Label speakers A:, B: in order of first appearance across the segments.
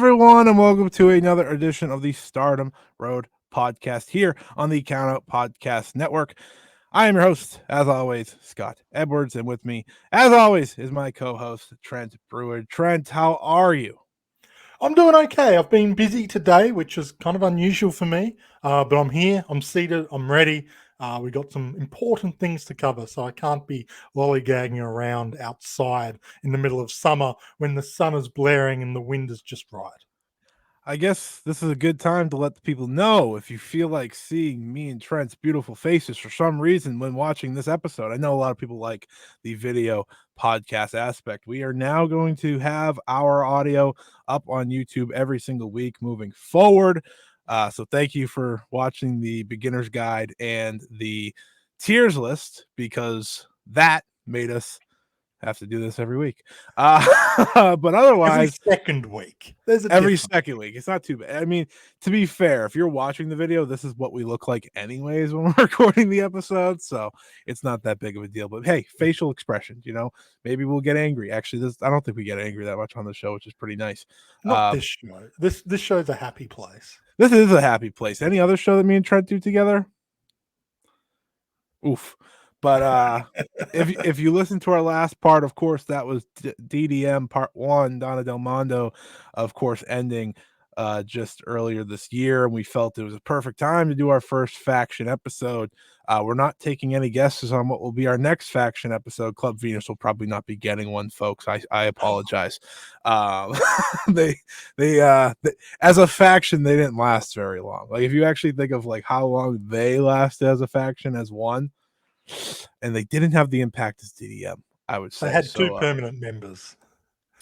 A: everyone, and welcome to another edition of the Stardom Road podcast here on the Count Out Podcast Network. I am your host, as always, Scott Edwards, and with me, as always, is my co-host, Trent Brewer. Trent, how are you?
B: I'm doing okay. I've been busy today, which is kind of unusual for me, but I'm here, I'm seated, I'm ready. We got some important things to cover, so I can't be lollygagging around outside in the middle of summer when the sun is blaring and the wind is just right.
A: I guess this is a good time to let the people know if you feel like seeing me and Trent's beautiful faces for some reason when watching this episode. I know a lot of people like the video podcast aspect. We are now going to have our audio up on YouTube every single week moving forward. So thank you for watching the beginner's guide and the tiers list, because that made us have to do this every week. But
B: Every
A: otherwise,
B: second week, there's a
A: every
B: difference.
A: second week. It's not too bad. I mean, to be fair, if you're watching the video, this is what we look like anyways when we're recording the episode. So it's not that big of a deal. But hey, facial expressions, maybe we'll get angry. Actually, I don't think we get angry that much on the show, which is pretty nice.
B: Not this show. This show's a happy place.
A: This is a happy place. Any other show that me and Trent do together? Oof. But if you listen to our last part, of course, that was DDM part 1, Donna del Mondo, of course, ending just earlier this year, and we felt it was a perfect time to do our first faction episode. We're not taking any guesses on what will be our next faction episode. Club Venus will probably not be getting one, folks. I apologize. They as a faction, they didn't last very long. Like, if you actually think of like how long they lasted as a faction as one, and they didn't have the impact as DDM, I would say.
B: They had
A: so,
B: two permanent members.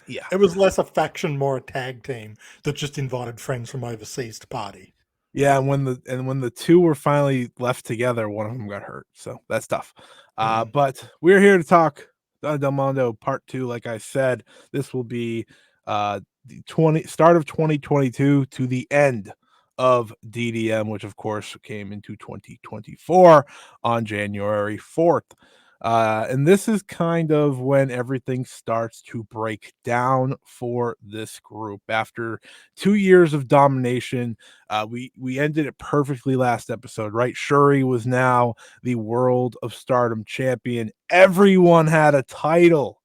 A: Yeah.
B: It was less a faction, more a tag team that just invited friends from overseas to party.
A: Yeah, and when the two were finally left together, one of them got hurt. So that's tough. But we're here to talk Donna del Mondo Part 2. Like I said, this will be the start of 2022 to the end of DDM, which of course came into 2024 on January 4th. And this is kind of when everything starts to break down for this group. After 2 years of domination, we ended it perfectly last episode, right? Syuri was now the World of Stardom champion. Everyone had a title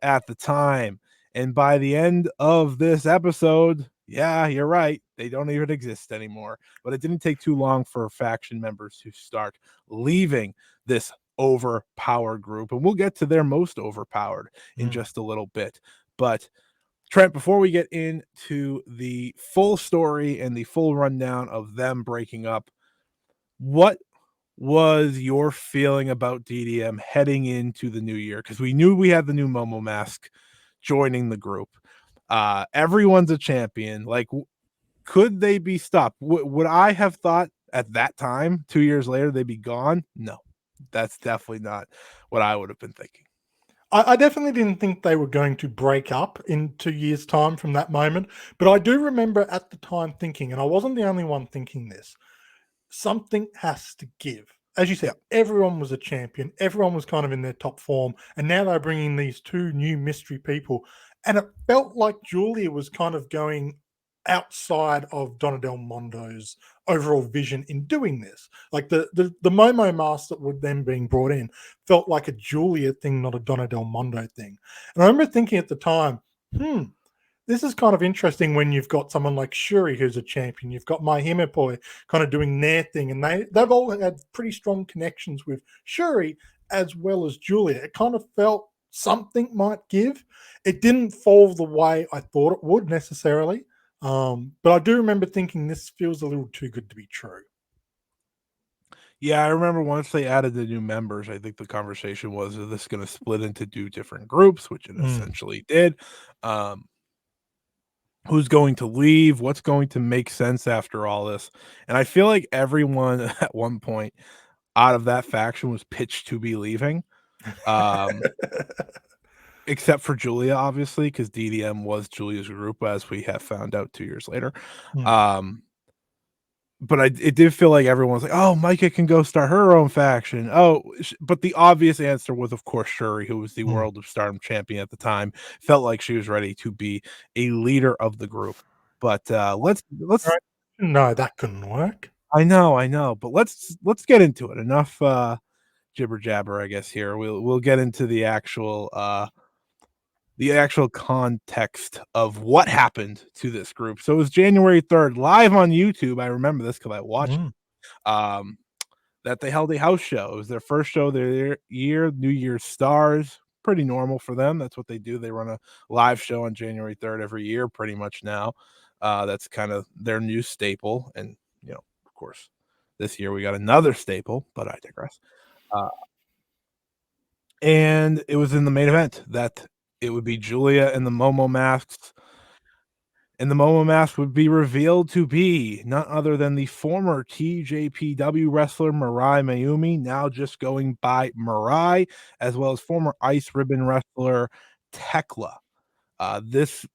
A: at the time. And by the end of this episode, yeah, you're right, they don't even exist anymore. But it didn't take too long for faction members to start leaving this overpowered group, and we'll get to their most overpowered in just a little bit. But Trent, before we get into the full story and the full rundown of them breaking up, what was your feeling about DDM heading into the new year? Because we knew we had the new Momo mask joining the group. Everyone's a champion. Like, could they be stopped? Would I have thought at that time, 2 years later, they'd be gone? No. That's definitely not what I would have been thinking.
B: I definitely didn't think they were going to break up in 2 years' time from that moment. But I do remember at the time thinking, and I wasn't the only one thinking this, something has to give. As you said, everyone was a champion. Everyone was kind of in their top form. And now they're bringing these two new mystery people. And it felt like Julia was kind of going outside of Donna del Mondo's overall vision in doing this. Like the Momo mask that would then being brought in felt like a Julia thing, not a Donna del Mondo thing. And I remember thinking at the time, this is kind of interesting when you've got someone like Syuri who's a champion. You've got my Himeka kind of doing their thing, and they've all had pretty strong connections with Syuri as well as Julia. It kind of felt something might give. It didn't fall the way I thought it would necessarily. But I do remember thinking this feels a little too good to be true.
A: Yeah, I remember once they added the new members, I think the conversation was, is this going to split into 2 different groups, which it essentially did. Who's going to leave? What's going to make sense after all this? And I feel like everyone at one point out of that faction was pitched to be leaving. Except for Julia, obviously, because DDM was Julia's group, as we have found out 2 years later. But it did feel like everyone was like, oh, Micah can go start her own faction. But the obvious answer was, of course, Syuri, who was the World of Stardom champion at the time, felt like she was ready to be a leader of the group. But let's.
B: Right. No, that couldn't work.
A: I know, but let's get into it. Enough jibber jabber, I guess. Here we'll get into the actual context of what happened to this group. So it was January 3rd, live on YouTube. I remember this because I watched
B: Mm.
A: um, that they held a house show. It was their first show of their year, New Year's Stars. Pretty normal for them. That's what they do. They run a live show on January 3rd every year, pretty much now. That's kind of their new staple. And, of course, this year we got another staple, but I digress. Uh, and it was in the main event that it would be Julia and the Momo masks, and the Momo mask would be revealed to be none other than the former TJPW wrestler Mirai Mayumi, now just going by Mirai, as well as former Ice Ribbon wrestler Tekla. This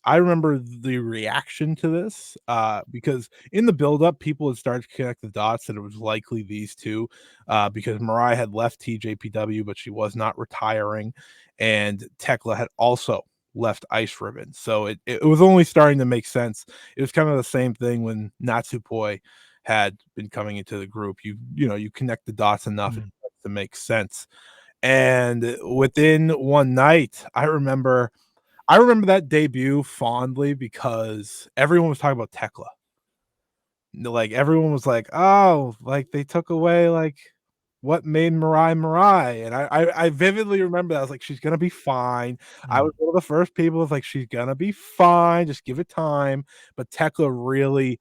A: I remember the reaction to this, because in the build-up, people had started to connect the dots that it was likely these two, because Mariah had left TJPW, but she was not retiring, and Tekla had also left Ice Ribbon. So it was only starting to make sense. It was kind of the same thing when Natsupoi had been coming into the group. You connect the dots enough, it
B: Mm.
A: starts to make sense. And within one night, I remember that debut fondly because everyone was talking about Tekla. Like, everyone was like, "Oh, like, they took away, like, what made Mirai Mirai," and I vividly remember that. I was like, "She's gonna be fine." I
B: Mm.
A: was one of the first people was like, "She's gonna be fine, just give it time," but Tekla really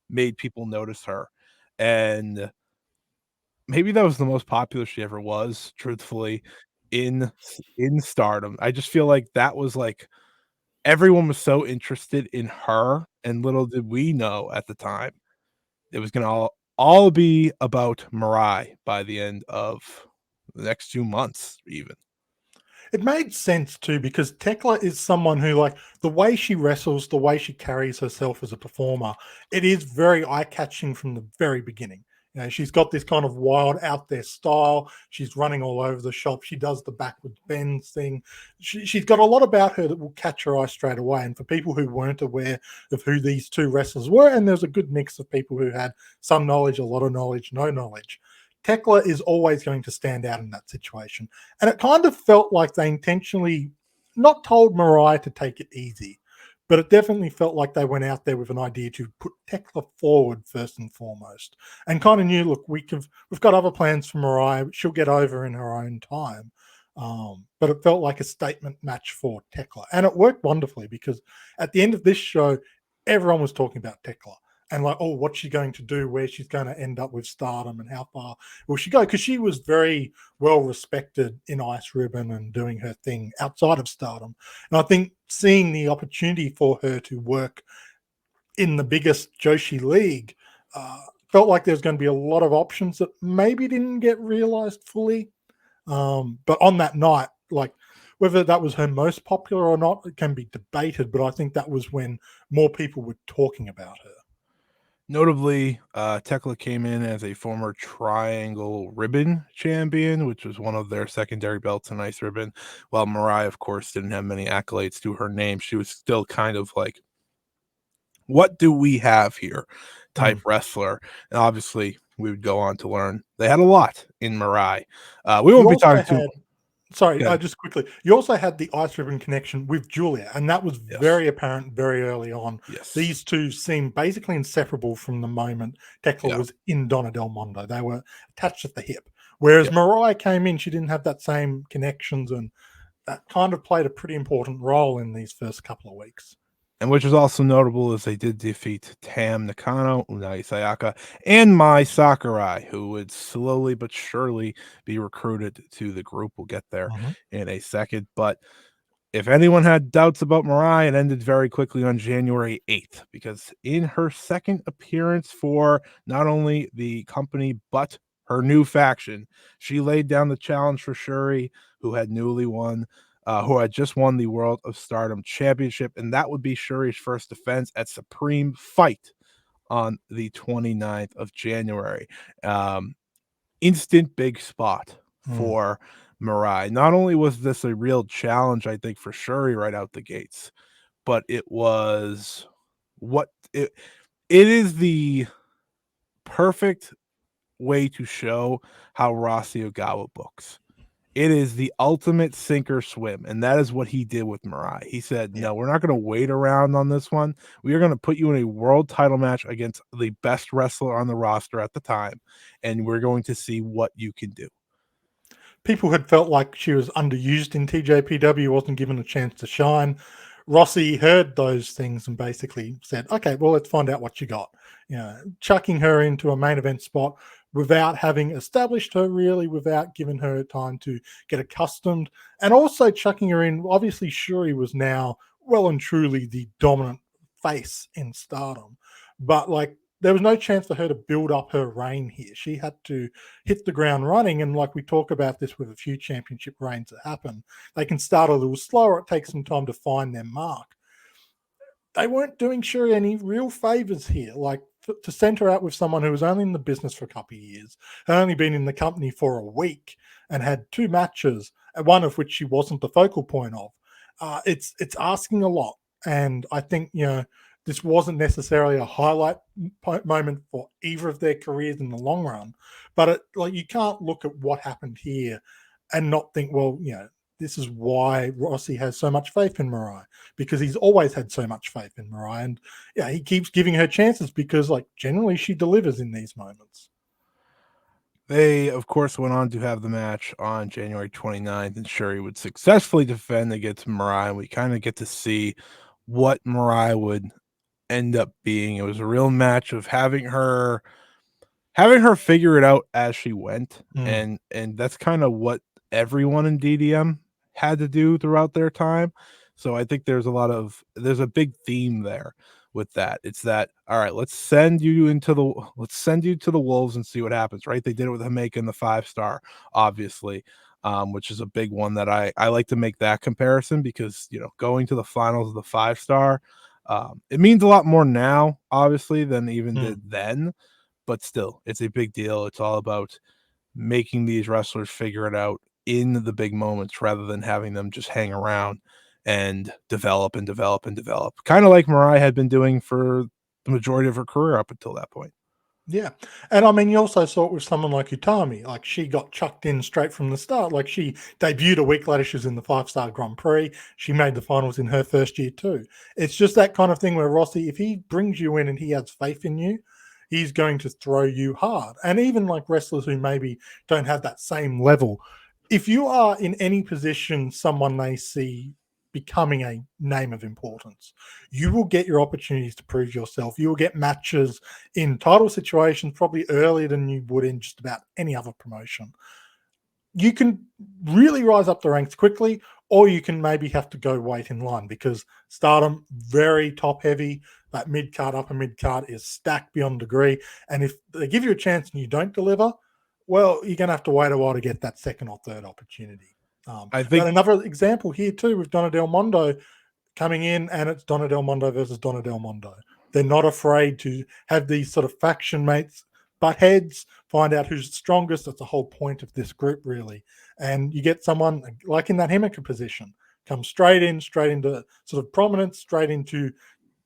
A: made people notice her, and maybe that was the most popular she ever was, truthfully, in Stardom. I just feel like that was, like, everyone was so interested in her, and little did we know at the time, it was gonna all be about Mirai by the end of the next 2 months even.
B: It made sense too because Tekla is someone who, like, the way she wrestles, the way she carries herself as a performer, it is very eye catching from the very beginning. She's got this kind of wild out there style. She's running all over the shop. She does the backwards bends thing. She's got a lot about her that will catch your eye straight away. And for people who weren't aware of who these two wrestlers were, and there's a good mix of people who had some knowledge, a lot of knowledge, no knowledge, Tekla is always going to stand out in that situation. And it kind of felt like they intentionally not told Mariah to take it easy, but it definitely felt like they went out there with an idea to put Tekla forward first and foremost, and kind of knew, look, we've got other plans for Mariah. She'll get over in her own time. But it felt like a statement match for Tekla, and it worked wonderfully because at the end of this show, everyone was talking about Tekla and like, oh, what's she going to do? Where she's going to end up with Stardom, and how far will she go? Because she was very well respected in Ice Ribbon and doing her thing outside of Stardom. And I think seeing the opportunity for her to work in the biggest Joshi league uh, felt like there's going to be a lot of options that maybe didn't get realized fully. But on that night, like, whether that was her most popular or not, it can be debated. But I think that was when more people were talking about her.
A: Notably, Tekla came in as a former Triangle Ribbon champion, which was one of their secondary belts in Ice Ribbon, while Mariah, of course, didn't have many accolades to her name. She was still kind of like, "What do we have here?" type
B: Mm.
A: wrestler, and obviously, we would go on to learn they had a lot in Mariah. We
B: You
A: won't be
B: also
A: talking too
B: had Sorry,
A: good.
B: just quickly. You also had the Ice Ribbon connection with Julia, and that was
A: Yes.
B: very apparent very early on.
A: Yes.
B: These two seemed basically inseparable from the moment Tekla
A: Yeah.
B: was in Donna del Mondo. They were attached at the hip. Whereas
A: Yeah.
B: Mariah came in, she didn't have that same connections, and that kind of played a pretty important role in these first couple of weeks.
A: And which is also notable is they did defeat Tam Nakano, Unai Sayaka, and Mai Sakurai, who would slowly but surely be recruited to the group. We'll get there
B: Mhm.
A: in a second. But if anyone had doubts about Mariah, it ended very quickly on January 8th, because in her second appearance for not only the company, but her new faction, she laid down the challenge for Syuri, who had just won the World of Stardom Championship, and that would be Shuri's first defense at Supreme Fight on the 29th of January. Um, Instant big spot
B: Mm.
A: for Mirai. Not only was this a real challenge, I think, for Shuri right out the gates, but it was what it is the perfect way to show how Rossi Ogawa books. It is the ultimate sink or swim, and that is what he did with Mirai. He said,
B: Yeah.
A: "No, we're not going to wait around on this one. We are going to put you in a world title match against the best wrestler on the roster at the time, and we're going to see what you can do."
B: People had felt like she was underused in TJPW, wasn't given a chance to shine. Rossi heard those things and basically said, okay, well, let's find out what you got. You know, chucking her into a main event spot without having established her really, without giving her time to get accustomed, and also chucking her in. Obviously, Syuri was now well and truly the dominant face in Stardom, but like there was no chance for her to build up her reign here. She had to hit the ground running. And like we talk about this with a few championship reigns that happen, they can start a little slower. It takes some time to find their mark. They weren't doing Shuri any real favors here. Like to send her out with someone who was only in the business for a couple of years, had only been in the company for a week, and had 2 matches, one of which she wasn't the focal point of. It's asking a lot, and I think this wasn't necessarily a highlight moment for either of their careers in the long run. But like you can't look at what happened here and not think, well, this is why Rossi has so much faith in Mirai, because he's always had so much faith in Mirai, and he keeps giving her chances because, like, generally she delivers in these moments.
A: They, of course, went on to have the match on January 29th, and Shuri would successfully defend against Mirai. And we kind of get to see what Mirai would end up being. It was a real match of having her figure it out as she went, and that's kind of what everyone in DDM had to do throughout their time. So I think there's a big theme there with that. It's that, all right, let's send you to the wolves and see what happens, right? They did it with Himeka in the 5-star, obviously, which is a big one that I like to make that comparison, because going to the finals of the 5-star, it means a lot more now, obviously, than even did then. But still, it's a big deal. It's all about making these wrestlers figure it out in the big moments rather than having them just hang around and develop and develop and develop. Kind of like Mariah had been doing for the majority of her career up until that point.
B: Yeah. And I mean, you also saw it with someone like Utami. Like, she got chucked in straight from the start. Like, she debuted a week later. She was in the 5-star Grand Prix. She made the finals in her first year, too. It's just that kind of thing where Rossi, if he brings you in and he has faith in you, he's going to throw you hard. And even like wrestlers who maybe don't have that same level, if you are in any position someone they see becoming a name of importance, you will get your opportunities to prove yourself. You will get matches in title situations probably earlier than you would in just about any other promotion. You can really rise up the ranks quickly, or you can maybe have to go wait in line, because Stardom, very top heavy. That mid card, upper mid card is stacked beyond degree. And if they give you a chance and you don't deliver, well, you're going to have to wait a while to get that second or third opportunity.
A: I
B: But
A: think
B: another example here too with Donna del Mondo coming in, and it's Donna del Mondo versus Donna del Mondo. They're not afraid to have these sort of faction mates butt heads, find out who's the strongest. That's the whole point of this group, really. And you get someone like in that Himeka position, come straight into sort of prominence, straight into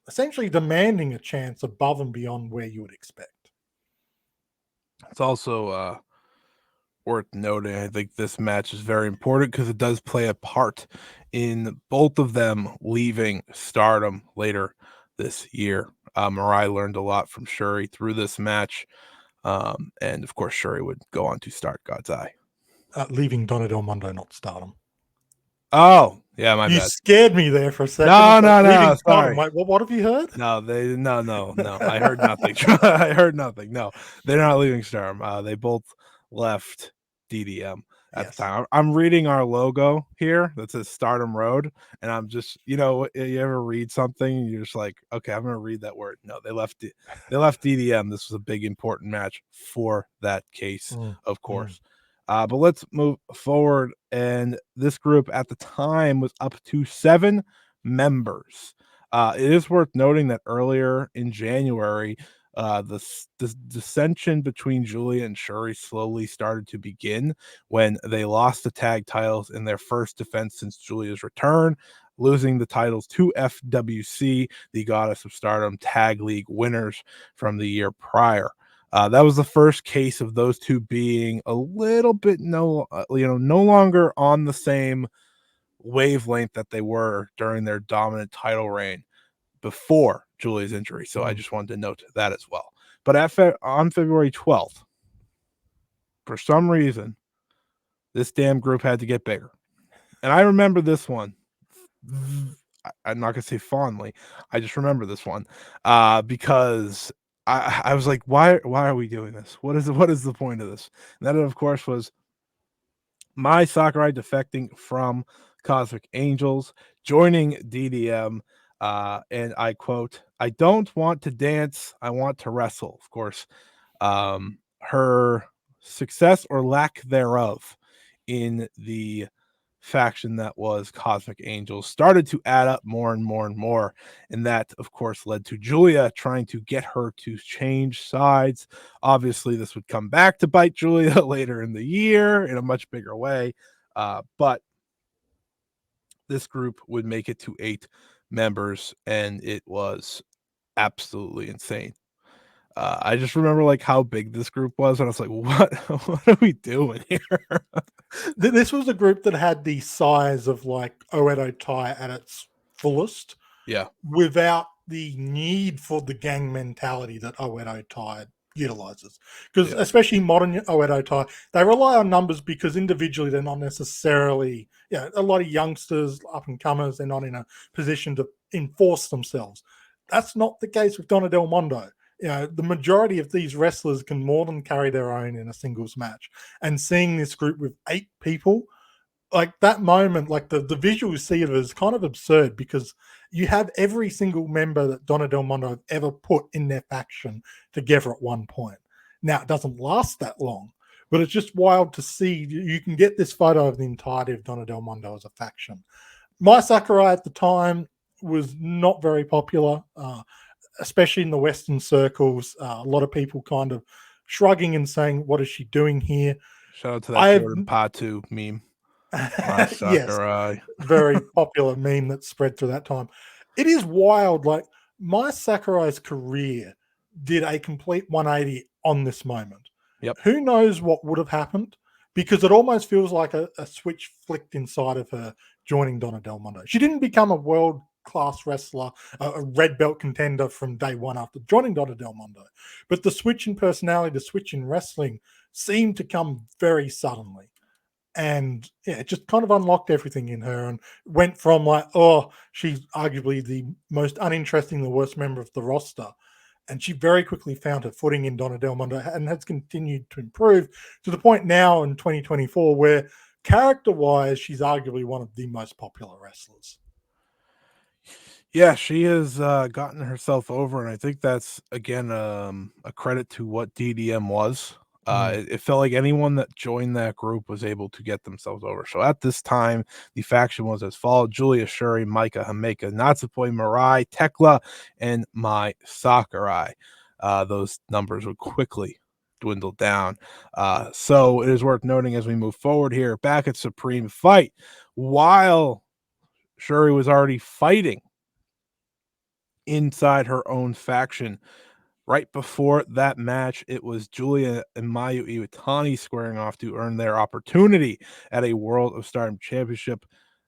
B: essentially demanding a chance above and beyond where you would expect.
A: it's also worth noting, I think this match is very important because it does play a part in both of them leaving Stardom later this year. Mirai learned a lot from Shuri through this match. And of course, Shuri would go on to start God's Eye.
B: Leaving Donna del Mondo, not Stardom.
A: Oh, yeah, my
B: You
A: bad.
B: scared me there for a second.
A: No,
B: Leaving Stardom.
A: sorry.
B: Wait, what have you heard?
A: No, no. I heard nothing. I heard nothing. No, they're not leaving Stardom. They both left DDM at the
B: Yes.
A: time. I'm reading our logo here that says Stardom Road, and I'm just, you ever read something and you're just like, okay, I'm gonna read that word. No, they left DDM. This was a big important match for that case, of course. But let's move forward. And this group at the time was up to 7 members. It is worth noting that earlier in January, the dissension between Julia and Shuri slowly started to begin when they lost the tag titles in their first defense since Julia's return. losing the titles to FWC, the Goddess of Stardom Tag League winners from the year prior. That was the first case of those two being a little bit no longer on the same wavelength that they were during their dominant title reign before Julia's injury. So I just wanted to note that as well. But on February 12th, for some reason, this damn group had to get bigger. And I remember this one. I'm not gonna say fondly. I just remember this one because I was like, why are we doing this? What is the point of this? And that, of course, was Mai Sakurai defecting from Cosmic Angels, joining DDM, and I quote, "I don't want to dance, I want to wrestle." Of course, her success or lack thereof in the faction that was Cosmic Angels started to add up more and more and more, and that of course led to Julia trying to get her to change sides. Obviously this would come back to bite Julia later in the year in a much bigger way, but this group would make it to 8 members, and it was absolutely insane. I just remember like how big this group was, and I was like, what are we doing here?
B: This was a group that had the size of like Oedo Tai at its fullest,
A: Yeah,
B: without the need for the gang mentality that Oedo Tai utilizes. Because especially modern Oedo Tai, they rely on numbers because individually they're not necessarily, a lot of youngsters, up and comers, they're not in a position to enforce themselves. That's not the case with Donna del Mondo. The majority of these wrestlers can more than carry their own in a singles match. And seeing this group with 8 people, like that moment, like the visual you see of it is kind of absurd because you have every single member that Donna del Mondo have ever put in their faction together at one point. Now, it doesn't last that long, but it's just wild to see. You can get this photo of the entirety of Donna del Mondo as a faction. Mai Sakurai at the time was not very popular, especially in the Western circles. A lot of people kind of shrugging and saying, "What is she doing here?"
A: Shout out to that Jordan Patu meme.
B: Yes,
A: Sakurai.
B: very popular meme that spread through that time. It is wild. Like Mai Sakurai's career did a complete 180 on this moment.
A: Yep.
B: Who knows what would have happened? Because it almost feels like a switch flicked inside of her joining Donna del Mondo. She didn't become a world class wrestler, a red belt contender from day one after joining Donna del Mondo. But the switch in personality, the switch in wrestling seemed to come very suddenly. And it just kind of unlocked everything in her and went from like, oh, she's arguably the most uninteresting, the worst member of the roster. And she very quickly found her footing in Donna del Mondo and has continued to improve to the point now in 2024 where character-wise, she's arguably one of the most popular wrestlers.
A: Yeah, she has gotten herself over, and I think that's again a credit to what DDM was. It felt like anyone that joined that group was able to get themselves over. So at this time, the faction was as followed: Julia, Syuri, Micah, Himeka, Natsupoi, Mirai, Tekla, and Mai Sakurai. Those numbers would quickly dwindle down. So it is worth noting as we move forward here, back at Supreme Fight, while Syuri was already fighting inside her own faction. Right before that match, it was Julia and Mayu Iwatani squaring off to earn their opportunity at a World of Stardom Championship.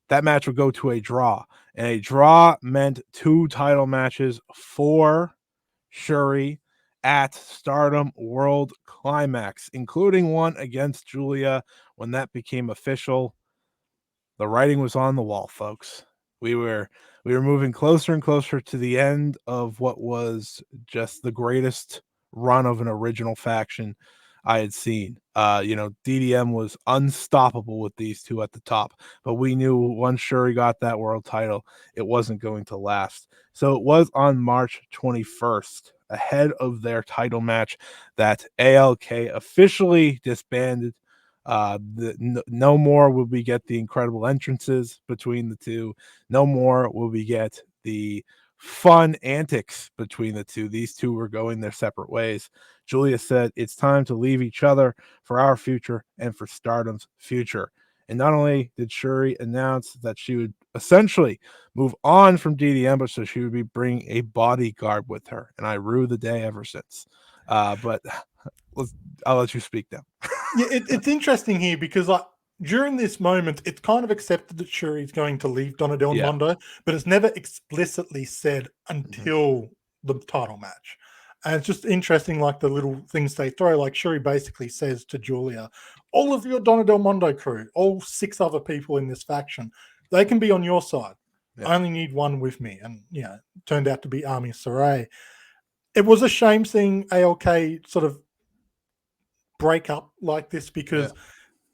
A: That match would go to a draw, and a draw meant 2 title matches for Syuri at Stardom World Climax, including one against Julia. When that became official, the writing was on the wall, folks. We were moving closer and closer to the end of what was just the greatest run of an original faction I had seen. DDM was unstoppable with these two at the top, but we knew once Syuri got that world title, it wasn't going to last. So it was on March 21st, ahead of their title match, that ALK officially disbanded. No more will we get the incredible entrances between the two. No more will we get the fun antics between the two. These two were going their separate ways. Julia said, "It's time to leave each other for our future and for Stardom's future." And not only did Syuri announce that she would essentially move on from DDM, but so she would be bringing a bodyguard with her, and I rue the day ever since. But I'll let you speak now.
B: Yeah, it's interesting here because like during this moment, it's kind of accepted that Shuri's going to leave Donna del
A: Yeah.
B: Mondo, but it's never explicitly said
A: Mhm.
B: until the title match. And it's just interesting, like the little things they throw. Like Shuri basically says to Julia, all of your Donna del Mondo crew, all 6 other people in this faction, they can be on your side.
A: Yeah.
B: I only need one with me. And, turned out to be Ami Saray. It was a shame seeing ALK sort of break up like this because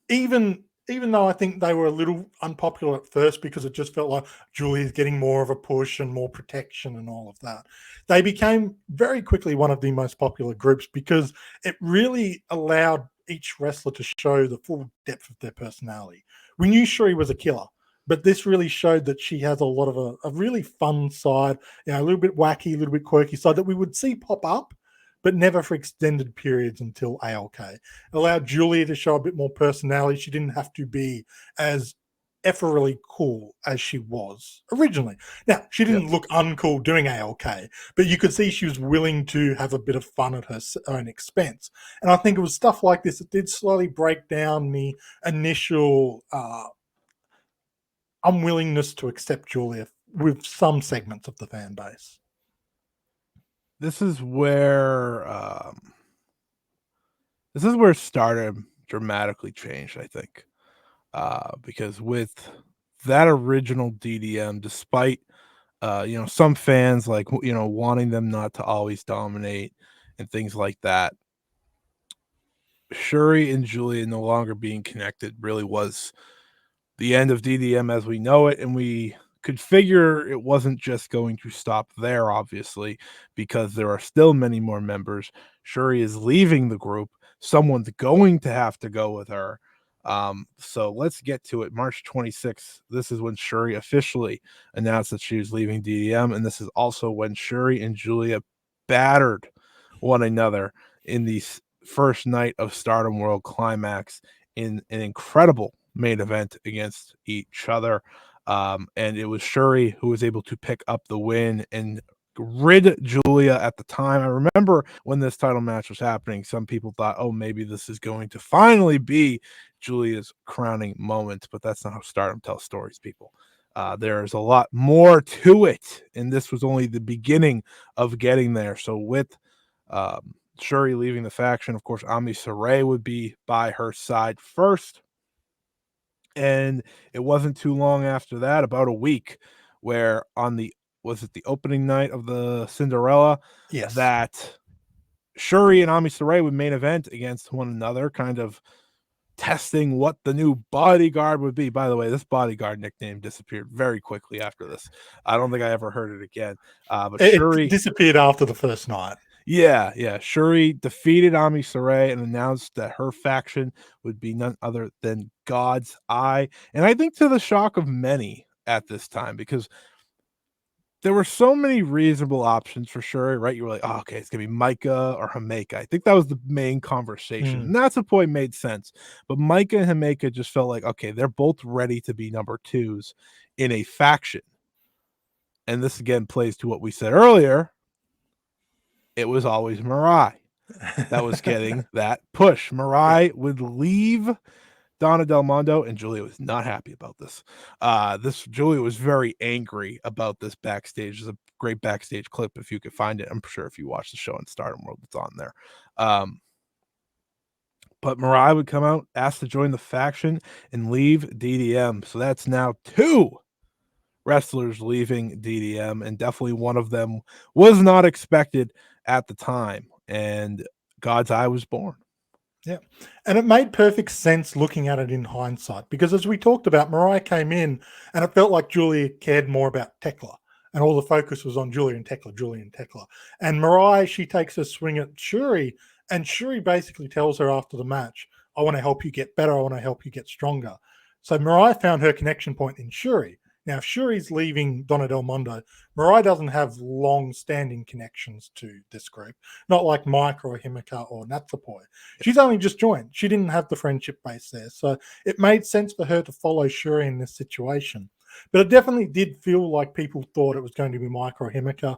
B: even though I think they were a little unpopular at first because it just felt like Julia's getting more of a push and more protection and all of that, they became very quickly one of the most popular groups because it really allowed each wrestler to show the full depth of their personality. We knew Shuri was a killer, but this really showed that she has a lot of a really fun side, a little bit wacky, a little bit quirky side that we would see pop up, but never for extended periods until ALK. It allowed Julia to show a bit more personality. She didn't have to be as effortlessly cool as she was originally. Now, she
A: Yep.
B: didn't look uncool doing ALK, but you could see she was willing to have a bit of fun at her own expense. And I think it was stuff like this that did slowly break down the initial unwillingness to accept Julia with some segments of the fan base.
A: This is where Stardom dramatically changed, I think. Because with that original DDM, despite some fans like wanting them not to always dominate and things like that, Shuri and Julia no longer being connected really was the end of DDM as we know it, and we could figure it wasn't just going to stop there, obviously, because there are still many more members. Shuri is leaving the group. Someone's going to have to go with her. So let's get to it. March 26th, this is when Shuri officially announced that she was leaving DDM, and this is also when Shuri and Julia battered one another in the first night of Stardom World Climax in an incredible main event against each other. And it was Shuri who was able to pick up the win and rid Julia at the time. I remember when this title match was happening, some people thought, oh, maybe this is going to finally be Julia's crowning moment, but that's not how Stardom tells stories, people. There's a lot more to it, and this was only the beginning of getting there. So with Shuri leaving the faction, of course, Ami Saray would be by her side first. And it wasn't too long after that, about a week, where on the was it the opening night of the Cinderella,
B: Yes.
A: that Shuri and Ami Saray would main event against one another, kind of testing what the new bodyguard would be. By the way, this bodyguard nickname disappeared very quickly after this. I don't think I ever heard it again. But
B: It
A: Shuri
B: disappeared after the first night.
A: Yeah. Shuri defeated Ami Saray and announced that her faction would be none other than God's Eye. And I think to the shock of many at this time, because there were so many reasonable options for Shuri, right? You were like, oh, okay, it's gonna be Micah or Himeka. I think that was the main conversation. And that's a point made sense. But Micah and Himeka just felt like, okay, they're both ready to be number twos in a faction. And this again plays to what we said earlier. It was always Mirai that was getting that push. Mirai would leave Donna del Mondo, and Julia was not happy about this. Julia was very angry about this backstage. There's a great backstage clip if you could find it. I'm sure if you watch the show in Stardom World, it's on there. But Mirai would come out, ask to join the faction, and leave DDM. So that's now 2 wrestlers leaving DDM, and definitely one of them was not expected at the time. And God's Eye was born.
B: Yeah. And it made perfect sense looking at it in hindsight because as we talked about, Mariah came in and it felt like Julia cared more about Tekla and all the focus was on Julia and Tekla. And Mariah, she takes a swing at Shuri and Shuri basically tells her after the match, I want to help you get better. I want to help you get stronger. So Mariah found her connection point in Shuri. Now, if Shuri's leaving Donna del Mondo, Mariah doesn't have long-standing connections to this group, not like Mike or Himeka or Natsupoi. She's only just joined. She didn't have the friendship base there. So it made sense for her to follow Syuri in this situation. But it definitely did feel like people thought it was going to be Mike or Himeka.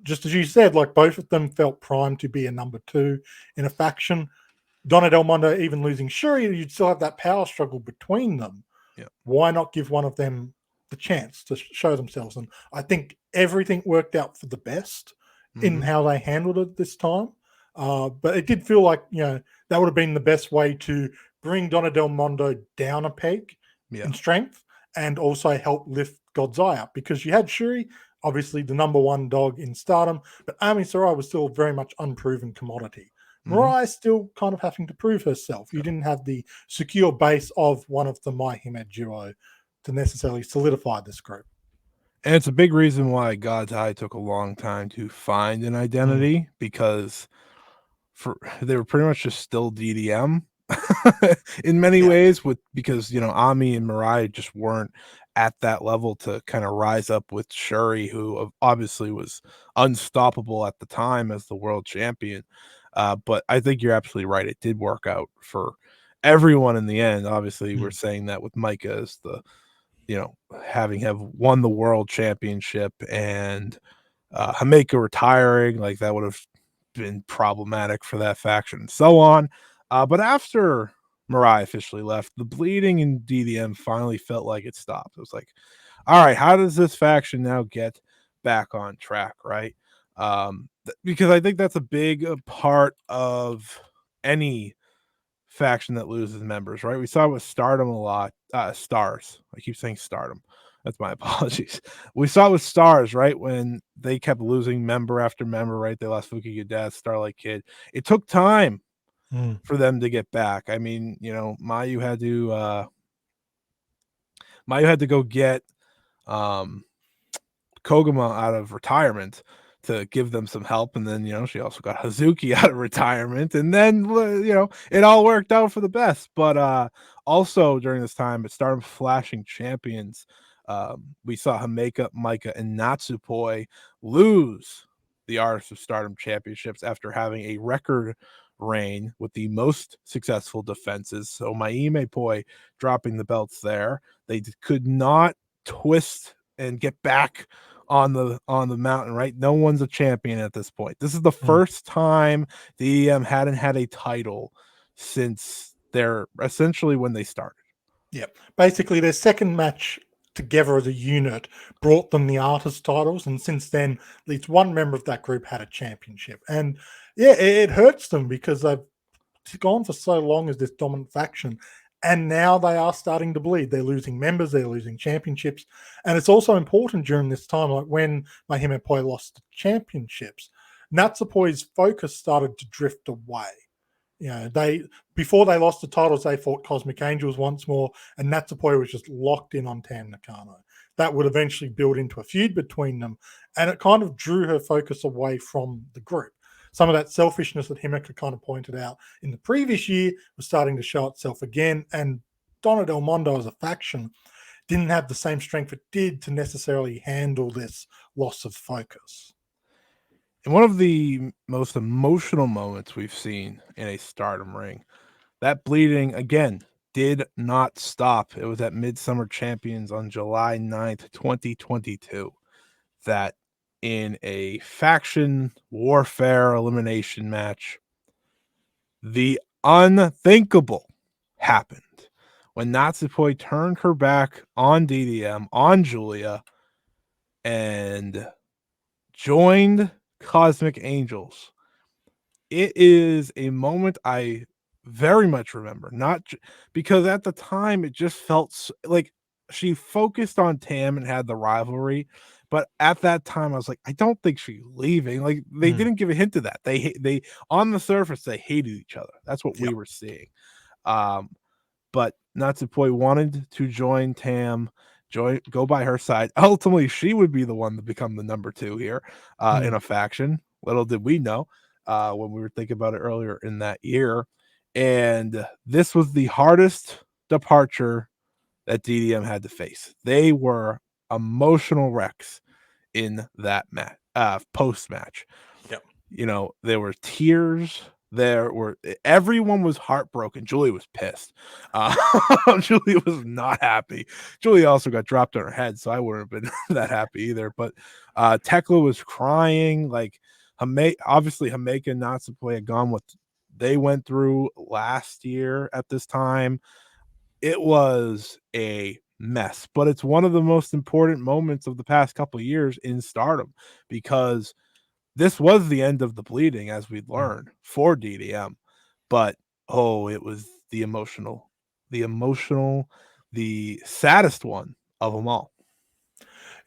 B: Just as you said, like both of them felt primed to be a number 2 in a faction. Donna del Mondo even losing Syuri, you'd still have that power struggle between them.
A: Yeah.
B: Why not give one of them the chance to show themselves? And I think everything worked out for the best in how they handled it this time. But it did feel like, that would have been the best way to bring Donna del Mondo down a peg in strength and also help lift God's Eye up, because you had Syuri, obviously the number 1 dog in Stardom, but Ami Sarai was still very much unproven commodity. Mariah still kind of having to prove herself. You didn't have the secure base of one of the My Hime duo to necessarily solidify this group.
A: And it's a big reason why God's Eye took a long time to find an identity, because they were pretty much just still DDM in many ways, because Ami and Mariah just weren't at that level to kind of rise up with Syuri, who obviously was unstoppable at the time as the world champion. But I think you're absolutely right. It did work out for everyone in the end. Obviously, we're saying that with Micah as the, having have won the world championship, and Himeka retiring, like that would have been problematic for that faction and so on. But after Mariah officially left, the bleeding in DDM finally felt like it stopped. It was like, all right, how does this faction now get back on track, right? Because I think that's a big part of any faction that loses members, right? We saw it with Stardom a lot. Stars. I keep saying Stardom. That's my apologies. We saw it with Stars, right? When they kept losing member after member, right? They lost Fuki Gadet, Starlight Kid. It took time for them to get back. I mean, Mayu had to go get Koguma out of retirement to give them some help, and then she also got Hazuki out of retirement, and then it all worked out for the best. But also during this time at Stardom Flashing Champions, we saw Himeka, Micah, and Natsupoi lose the Artists of Stardom championships after having a record reign with the most successful defenses. So Maime Poi dropping the belts there. They could not twist and get back on the mountain, right? No one's a champion at this point. This is the first time the EM hadn't had a title since they're essentially when they started.
B: Yeah, basically their second match together as a unit brought them the artist titles, and since then at least one member of that group had a championship. And yeah, it hurts them because they've gone for so long as this dominant faction, and now they are starting to bleed. They're losing members, they're losing championships, and it's also important during this time, like when Mahime Poi lost the championships, Natsupoi's focus started to drift away. Before they lost the titles, they fought Cosmic Angels once more, and Natsupoi was just locked in on Tam Nakano. That would eventually build into a feud between them, and it kind of drew her focus away from the group. Some of that selfishness that Himeka kind of pointed out in the previous year was starting to show itself again, and Donna del Mondo as a faction didn't have the same strength it did to necessarily handle this loss of focus.
A: And one of the most emotional moments we've seen in a Stardom ring, that bleeding, again, did not stop. It was at Midsummer Champions on July 9th, 2022, that in a faction warfare elimination match, the unthinkable happened when Natsupoi turned her back on DDM, on Julia, and joined Cosmic Angels. It is a moment I very much remember, because at the time it just felt like she focused on Tam and had the rivalry, but at that time I was like, I don't think she's leaving. Like they didn't give a hint of that. They on the surface they hated each other. That's what we were seeing. But Natsupoi wanted to join Tam, go by her side. Ultimately, she would be the one to become the number 2 here in a faction. Little did we know when we were thinking about it earlier in that year. And this was the hardest departure that DDM had to face. They were emotional wrecks in that match, post match.
B: Yep.
A: There were tears. everyone was heartbroken. Julia was pissed. Julia was not happy. Julia also got dropped on her head, so I wouldn't have been that happy either. But Tekla was crying. Like obviously Himeka and Natsupoi had gone what they went through last year at this time. It was a mess, but it's one of the most important moments of the past couple of years in Stardom, because this was the end of the bleeding, as we'd learned, for DDM. But it was the emotional, the saddest one of them all.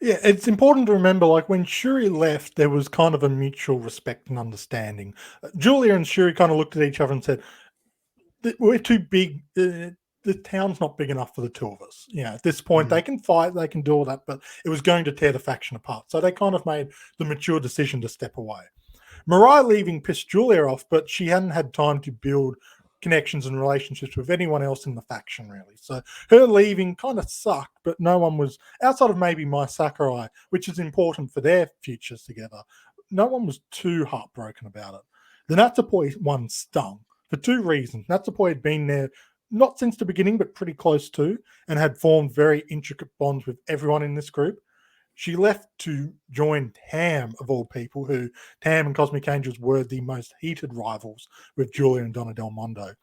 B: Yeah, it's important to remember, like, when Syuri left, there was kind of a mutual respect and understanding. Julia and Syuri kind of looked at each other and said, "We're too big. The town's not big enough for the two of us. At this point, they can fight, they can do all that, but it was going to tear the faction apart." So they kind of made the mature decision to step away. Mariah leaving pissed Julia off, but she hadn't had time to build connections and relationships with anyone else in the faction, really. So her leaving kind of sucked, but no one was, outside of maybe Mai Sakurai, which is important for their futures together, no one was too heartbroken about it. The Natsupoi one stung for two reasons. Natsupoi had been there not since the beginning, but pretty close to, and had formed very intricate bonds with everyone in this group. She left to join Tam, of all people, who Tam and Cosmic Angels were the most heated rivals with Julia and Donna del Mondo.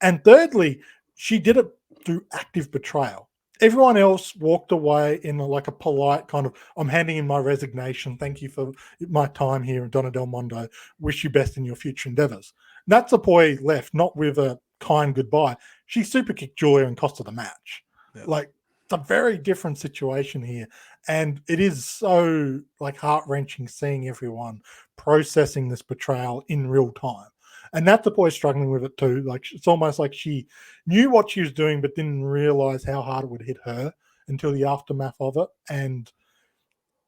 B: And thirdly, she did it through active betrayal. Everyone else walked away in like a polite kind of, "I'm handing in my resignation. Thank you for my time here, Donna del Mondo. Wish you best in your future endeavors." Natsupoi left not with a kind goodbye. She super kicked Julia and cost her the match.
A: Yeah.
B: Like, it's a very different situation here. And it is so like heart-wrenching seeing everyone processing this betrayal in real time. And Natsupoi is struggling with it too. Like, it's almost like she knew what she was doing, but didn't realize how hard it would hit her until the aftermath of it. And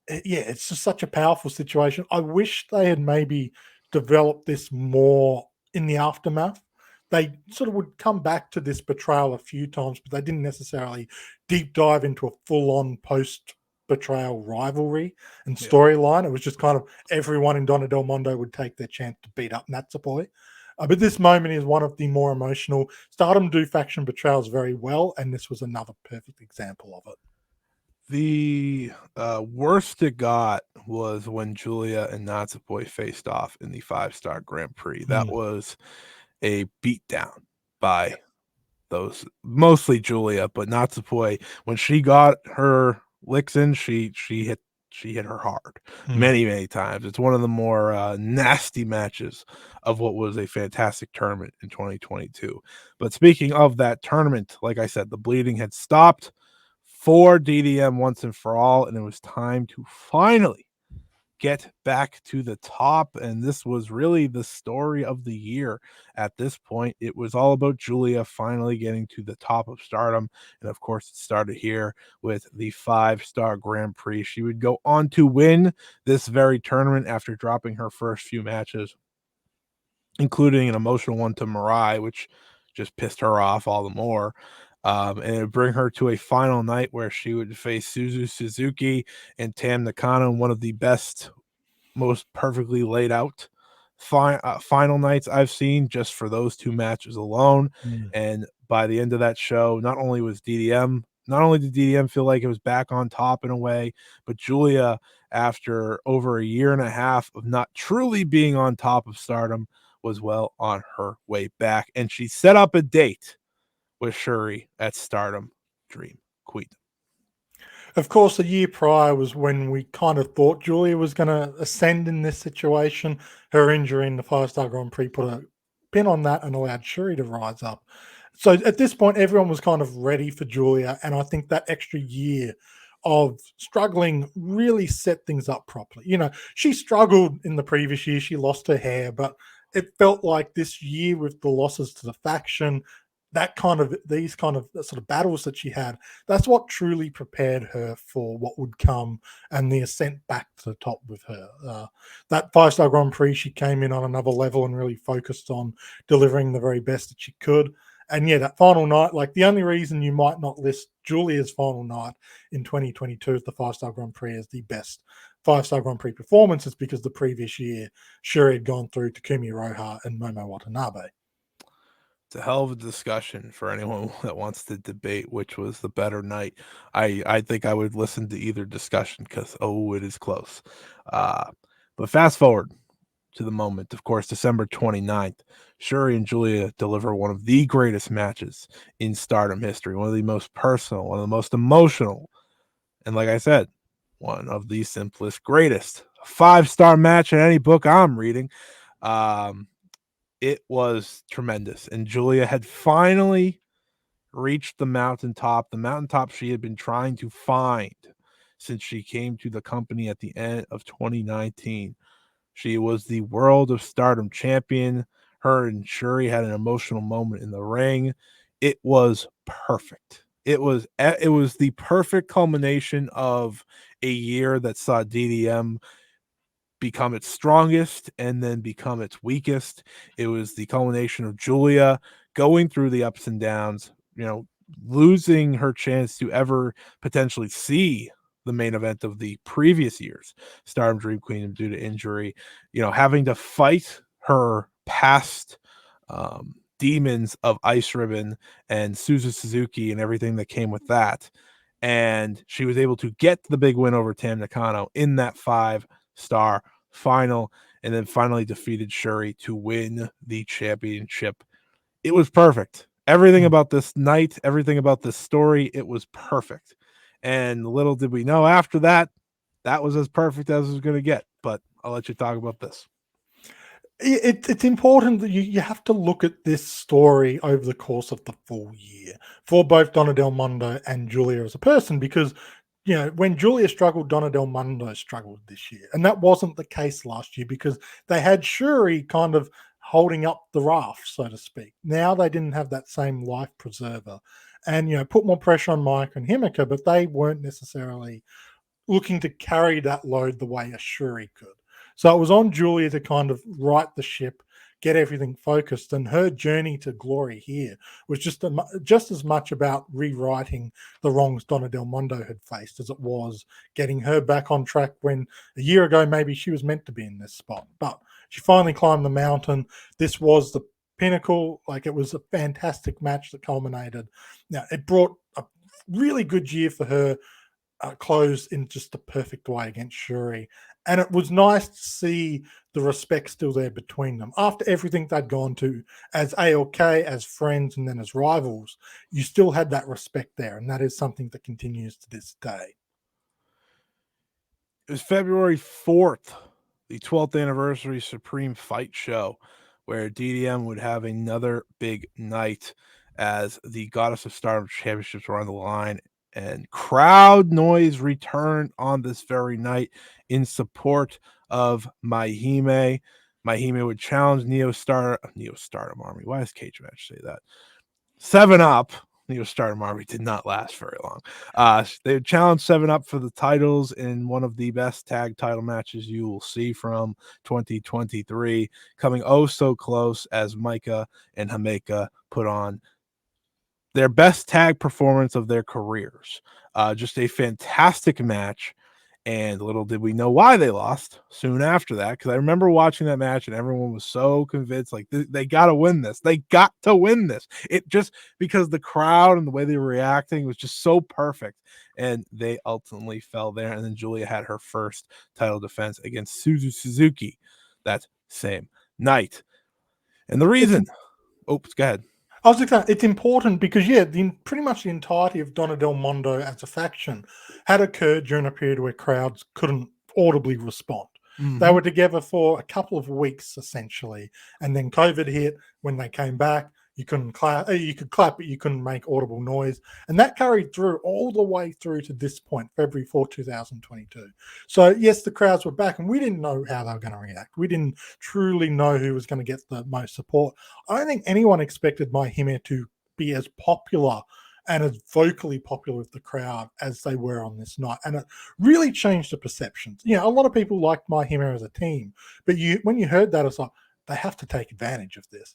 B: it's just such a powerful situation. I wish they had maybe developed this more in the aftermath. They sort of would come back to this betrayal a few times, but they didn't necessarily deep dive into a full-on post-betrayal rivalry and storyline. It was just kind of everyone in Donna del Mondo would take their chance to beat up Natsupoi. But this moment is one of the more emotional. Stardom do faction betrayals very well, and this was another perfect example of it.
A: The worst it got was when Julia and Natsupoi faced off in the 5-star Grand Prix. That was a beatdown by those, mostly Julia, but Natsupoi, when she got her licks in, she hit her hard many times. It's one of the more nasty matches of what was a fantastic tournament in 2022. But speaking of that tournament, like I said, the bleeding had stopped for DDM once and for all, and it was time to finally get back to the top. And this was really the story of the year at this point. It was all about Julia finally getting to the top of Stardom, and of course it started here with the 5-star Grand Prix. She would go on to win this very tournament after dropping her first few matches, including an emotional one to Mirai, which just pissed her off all the more. And it would bring her to a final night where she would face Suzu Suzuki and Tam Nakano, one of the best, most perfectly laid out final nights I've seen just for those two matches alone. And by the end of that show, not only did DDM feel like it was back on top in a way, but Julia, after over a year and a half of not truly being on top of Stardom, was well on her way back. And she set up a date with Syuri at Stardom Dream Queen.
B: Of course, a year prior was when we kind of thought Julia was going to ascend in this situation. Her injury in the 5-star Grand Prix put a pin on that and allowed Syuri to rise up. So at this point, everyone was kind of ready for Julia. And I think that extra year of struggling really set things up properly. She struggled in the previous year. She lost her hair, but it felt like this year with the losses to the faction, these kind of sort of battles that she had, that's what truly prepared her for what would come and the ascent back to the top with her. That 5-star Grand Prix, she came in on another level and really focused on delivering the very best that she could. And that final night, like, the only reason you might not list Julia's final night in 2022 at the 5-star Grand Prix as the best 5-star Grand Prix performance is because the previous year Syuri had gone through Takumi Iroha and Momo Watanabe.
A: It's a hell of a discussion for anyone that wants to debate which was the better night. I think I would listen to either discussion because it is close. Uh, but fast forward to the moment, of course, December 29th, Syuri and Julia deliver one of the greatest matches in Stardom history, one of the most personal, one of the most emotional, and like I said, one of the simplest, greatest 5-star match in any book I'm reading. Um, it was tremendous, and Julia had finally reached the mountaintop she had been trying to find since she came to the company at the end of 2019. She was the World of Stardom champion. Her and Syuri had an emotional moment in the ring. It was perfect. It was the perfect culmination of a year that saw DDM become its strongest and then become its weakest. It was the culmination of Julia going through the ups and downs, losing her chance to ever potentially see the main event of the previous year's Stardom Dream Queen due to injury, having to fight her past demons of Ice Ribbon and Suzu Suzuki and everything that came with that. And she was able to get the big win over Tam Nakano in that 5-star final, and then finally defeated Syuri to win the championship. It was perfect. Everything about this night, everything about this story, it was perfect. And little did we know after that, that was as perfect as it was going to get. But I'll let you talk about this.
B: It's important that you have to look at this story over the course of the full year for both Donna del Mondo and Julia as a person, because when Julia struggled, Donna del Mondo struggled this year. And that wasn't the case last year because they had Syuri kind of holding up the raft, so to speak. Now they didn't have that same life preserver and, put more pressure on Mike and Himeka, but they weren't necessarily looking to carry that load the way a Syuri could. So it was on Julia to kind of right the ship, get everything focused, and her journey to glory here was just as much about rewriting the wrongs Donna del Mondo had faced as it was getting her back on track when a year ago maybe she was meant to be in this spot. But she finally climbed the mountain. This was the pinnacle. Like, it was a fantastic match that culminated. Now, it brought a really good year for her, closed in just the perfect way against Syuri. And it was nice to see the respect still there between them. After everything they'd gone to as ALK, as friends, and then as rivals, you still had that respect there. And that is something that continues to this day.
A: It was February 4th, the 12th anniversary Supreme Fight Show, where DDM would have another big night as the Goddess of Stardom Championships were on the line, and crowd noise returned on this very night in support of Maihime. Maihime would challenge Neo Stardom Army. Why does Cage Match say that? 7 Up. Neo Stardom Army did not last very long. They would challenge 7 Up for the titles in one of the best tag title matches you will see from 2023, coming oh so close as Micah and Himeka put on their best tag performance of their careers. Just a fantastic match. And little did we know why they lost soon after that, because I remember watching that match and everyone was so convinced, like, they got to win this. They got to win this. It just because the crowd and the way they were reacting was just so perfect. And they ultimately fell there. And then Julia had her first title defense against Suzu Suzuki that same night. And the reason, go ahead.
B: I was saying it's important because, pretty much the entirety of Donna del Mondo as a faction had occurred during a period where crowds couldn't audibly respond.
A: Mm-hmm.
B: They were together for a couple of weeks, essentially, and then COVID hit. When they came back, you couldn't clap. You could clap, but you couldn't make audible noise, and that carried through all the way through to this point, February 4, 2022. So yes, the crowds were back, and we didn't know how they were going to react. We didn't truly know who was going to get the most support. I don't think anyone expected Maihime to be as popular and as vocally popular with the crowd as they were on this night. And it really changed the perceptions. A lot of people liked Maihime as a team, but when you heard that, it's like, they have to take advantage of this.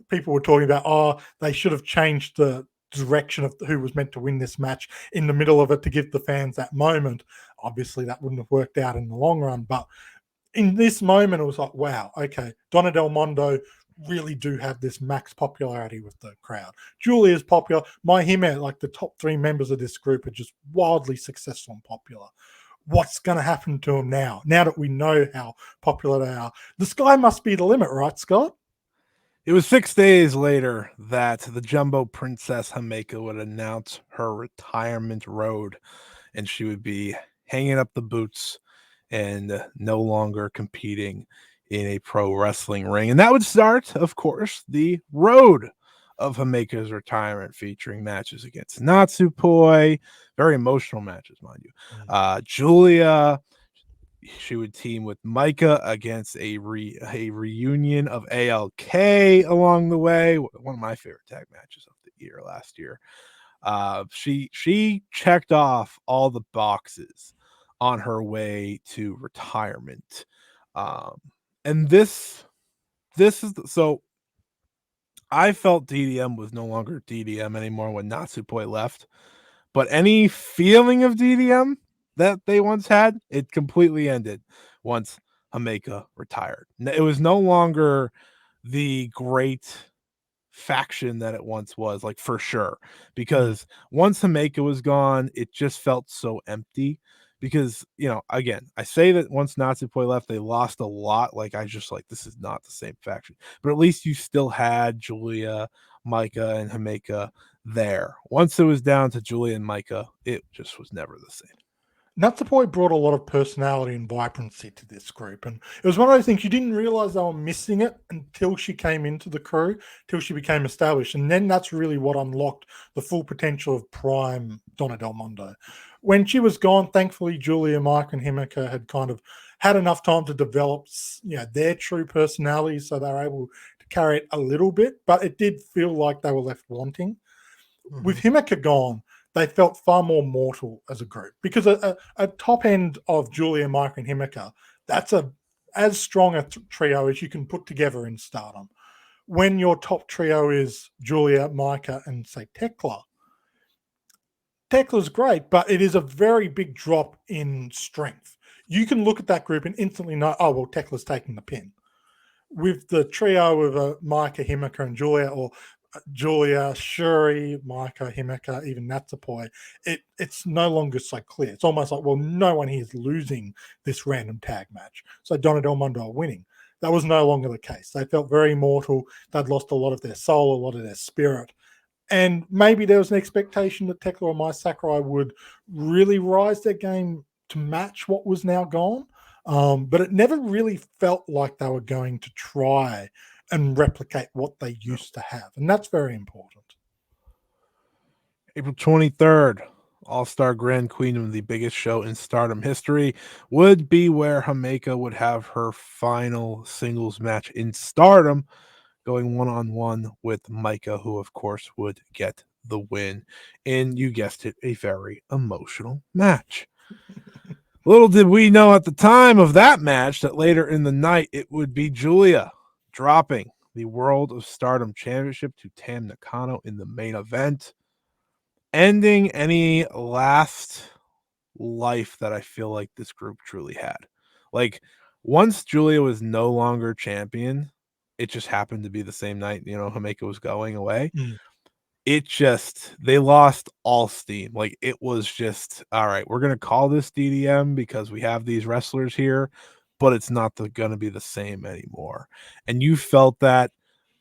B: People were talking about, they should have changed the direction of who was meant to win this match in the middle of it to give the fans that moment. Obviously, that wouldn't have worked out in the long run, but in this moment, it was like, wow, okay, Donna del Mondo really do have this max popularity with the crowd. Julia's popular. My Himeka, like the top three members of this group, are just wildly successful and popular. What's going to happen to them now? Now that we know how popular they are, the sky must be the limit, right, Scott?
A: It was 6 days later that the Jumbo Princess Himeka would announce her retirement road, and she would be hanging up the boots and no longer competing in a pro wrestling ring. And that would start, of course, the road of Himeka's retirement, featuring matches against Natsupoi, very emotional matches, mind you. Julia, she would team with Micah against a reunion of ALK along the way. One of my favorite tag matches of the year last year. She checked off all the boxes on her way to retirement. And this is so I felt DDM was no longer DDM anymore when Natsupoi left, but any feeling of DDM that they once had, it completely ended once Himeka retired. It was no longer the great faction that it once was, like, for sure, because once Himeka was gone, it just felt so empty. Because, again, I say that once Natsupoi left, they lost a lot. Like, I just like, this is not the same faction, but at least you still had Julia, Micah, and Himeka there. Once it was down to Julia and Micah, it just was never the same.
B: Natsupoi brought a lot of personality and vibrancy to this group. And it was one of those things you didn't realize they were missing it until she came into the crew, till she became established. And then that's really what unlocked the full potential of prime Donna del Mondo. When she was gone, thankfully, Julia, Mike, and Himeka had kind of had enough time to develop their true personalities, so they were able to carry it a little bit. But it did feel like they were left wanting. With Himeka gone, they felt far more mortal as a group, because a top end of Julia, Mike, and Himeka, that's as strong a trio as you can put together in Stardom. When your top trio is Julia, Micah, and say Tekla's great, but it is a very big drop in strength. You can look at that group and instantly know, oh, well, Tekla's taking the pin. With the trio of Micah, Himeka, and Julia, or Julia, Syuri, Micah, Himeka, even Natsupoi, it's no longer so clear. It's almost like, well, no one here is losing this random tag match. So Donna del Mondo are winning. That was no longer the case. They felt very mortal. They'd lost a lot of their soul, a lot of their spirit. And maybe there was an expectation that Tekla or Mai Sakurai would really rise their game to match what was now gone. But it never really felt like they were going to try and replicate what they used to have. And that's very important.
A: April 23rd, All-Star Grand Queendom, the biggest show in Stardom history, would be where Himeka would have her final singles match in Stardom, going one-on-one with Micah, who, of course, would get the win. And you guessed it, a very emotional match. Little did we know at the time of that match that later in the night it would be Julia dropping the World of Stardom Championship to Tam Nakano in the main event, ending any last life that I feel like this group truly had. Like, once Julia was no longer champion, it just happened to be the same night, Himeka was going away. They lost all steam. Like, it was just, all right, we're going to call this DDM because we have these wrestlers here, but it's not going to be the same anymore. And you felt that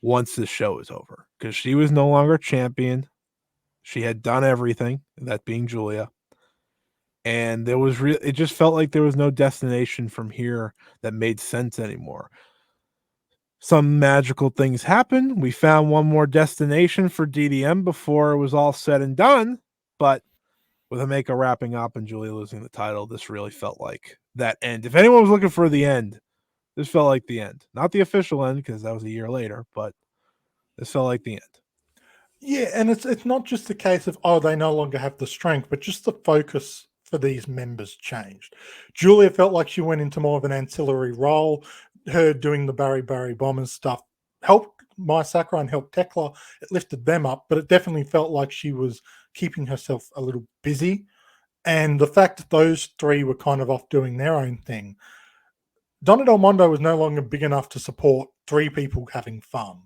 A: once the show was over, because she was no longer champion. She had done everything, that being Julia. And it just felt like there was no destination from here that made sense anymore. Some magical things happened. We found one more destination for DDM before it was all said and done. But with Himeka wrapping up and Julia losing the title, this really felt like that end. If anyone was looking for the end, this felt like the end. Not the official end, because that was a year later, but this felt like the end.
B: Yeah, and it's not just the case of, oh, they no longer have the strength, but just the focus for these members changed. Julia felt like she went into more of an ancillary role. Her doing the Barry Bomb and stuff helped Mai Sakurai and helped Tekla, it lifted them up, but it definitely felt like she was keeping herself a little busy. And the fact that those three were kind of off doing their own thing, Donna del Mondo was no longer big enough to support three people having fun,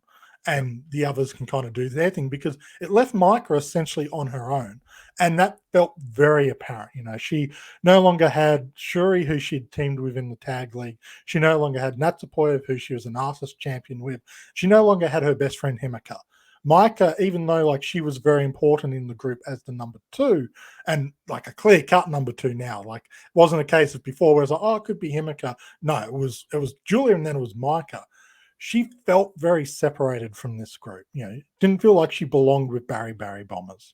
A: Yep.
B: and the others can kind of do their thing, because it left Micah essentially on her own. And that felt very apparent. She no longer had Syuri, who she'd teamed with in the tag league. She no longer had Natsupoi, who she was an artist champion with. She no longer had her best friend Himeka. Micah, even though like she was very important in the group as the number two, and like a clear cut number two now, like it wasn't a case of before where it's like, oh, it could be Himeka. No, it was Julia, and then it was Micah. She felt very separated from this group. Didn't feel like she belonged with Barry Bombers.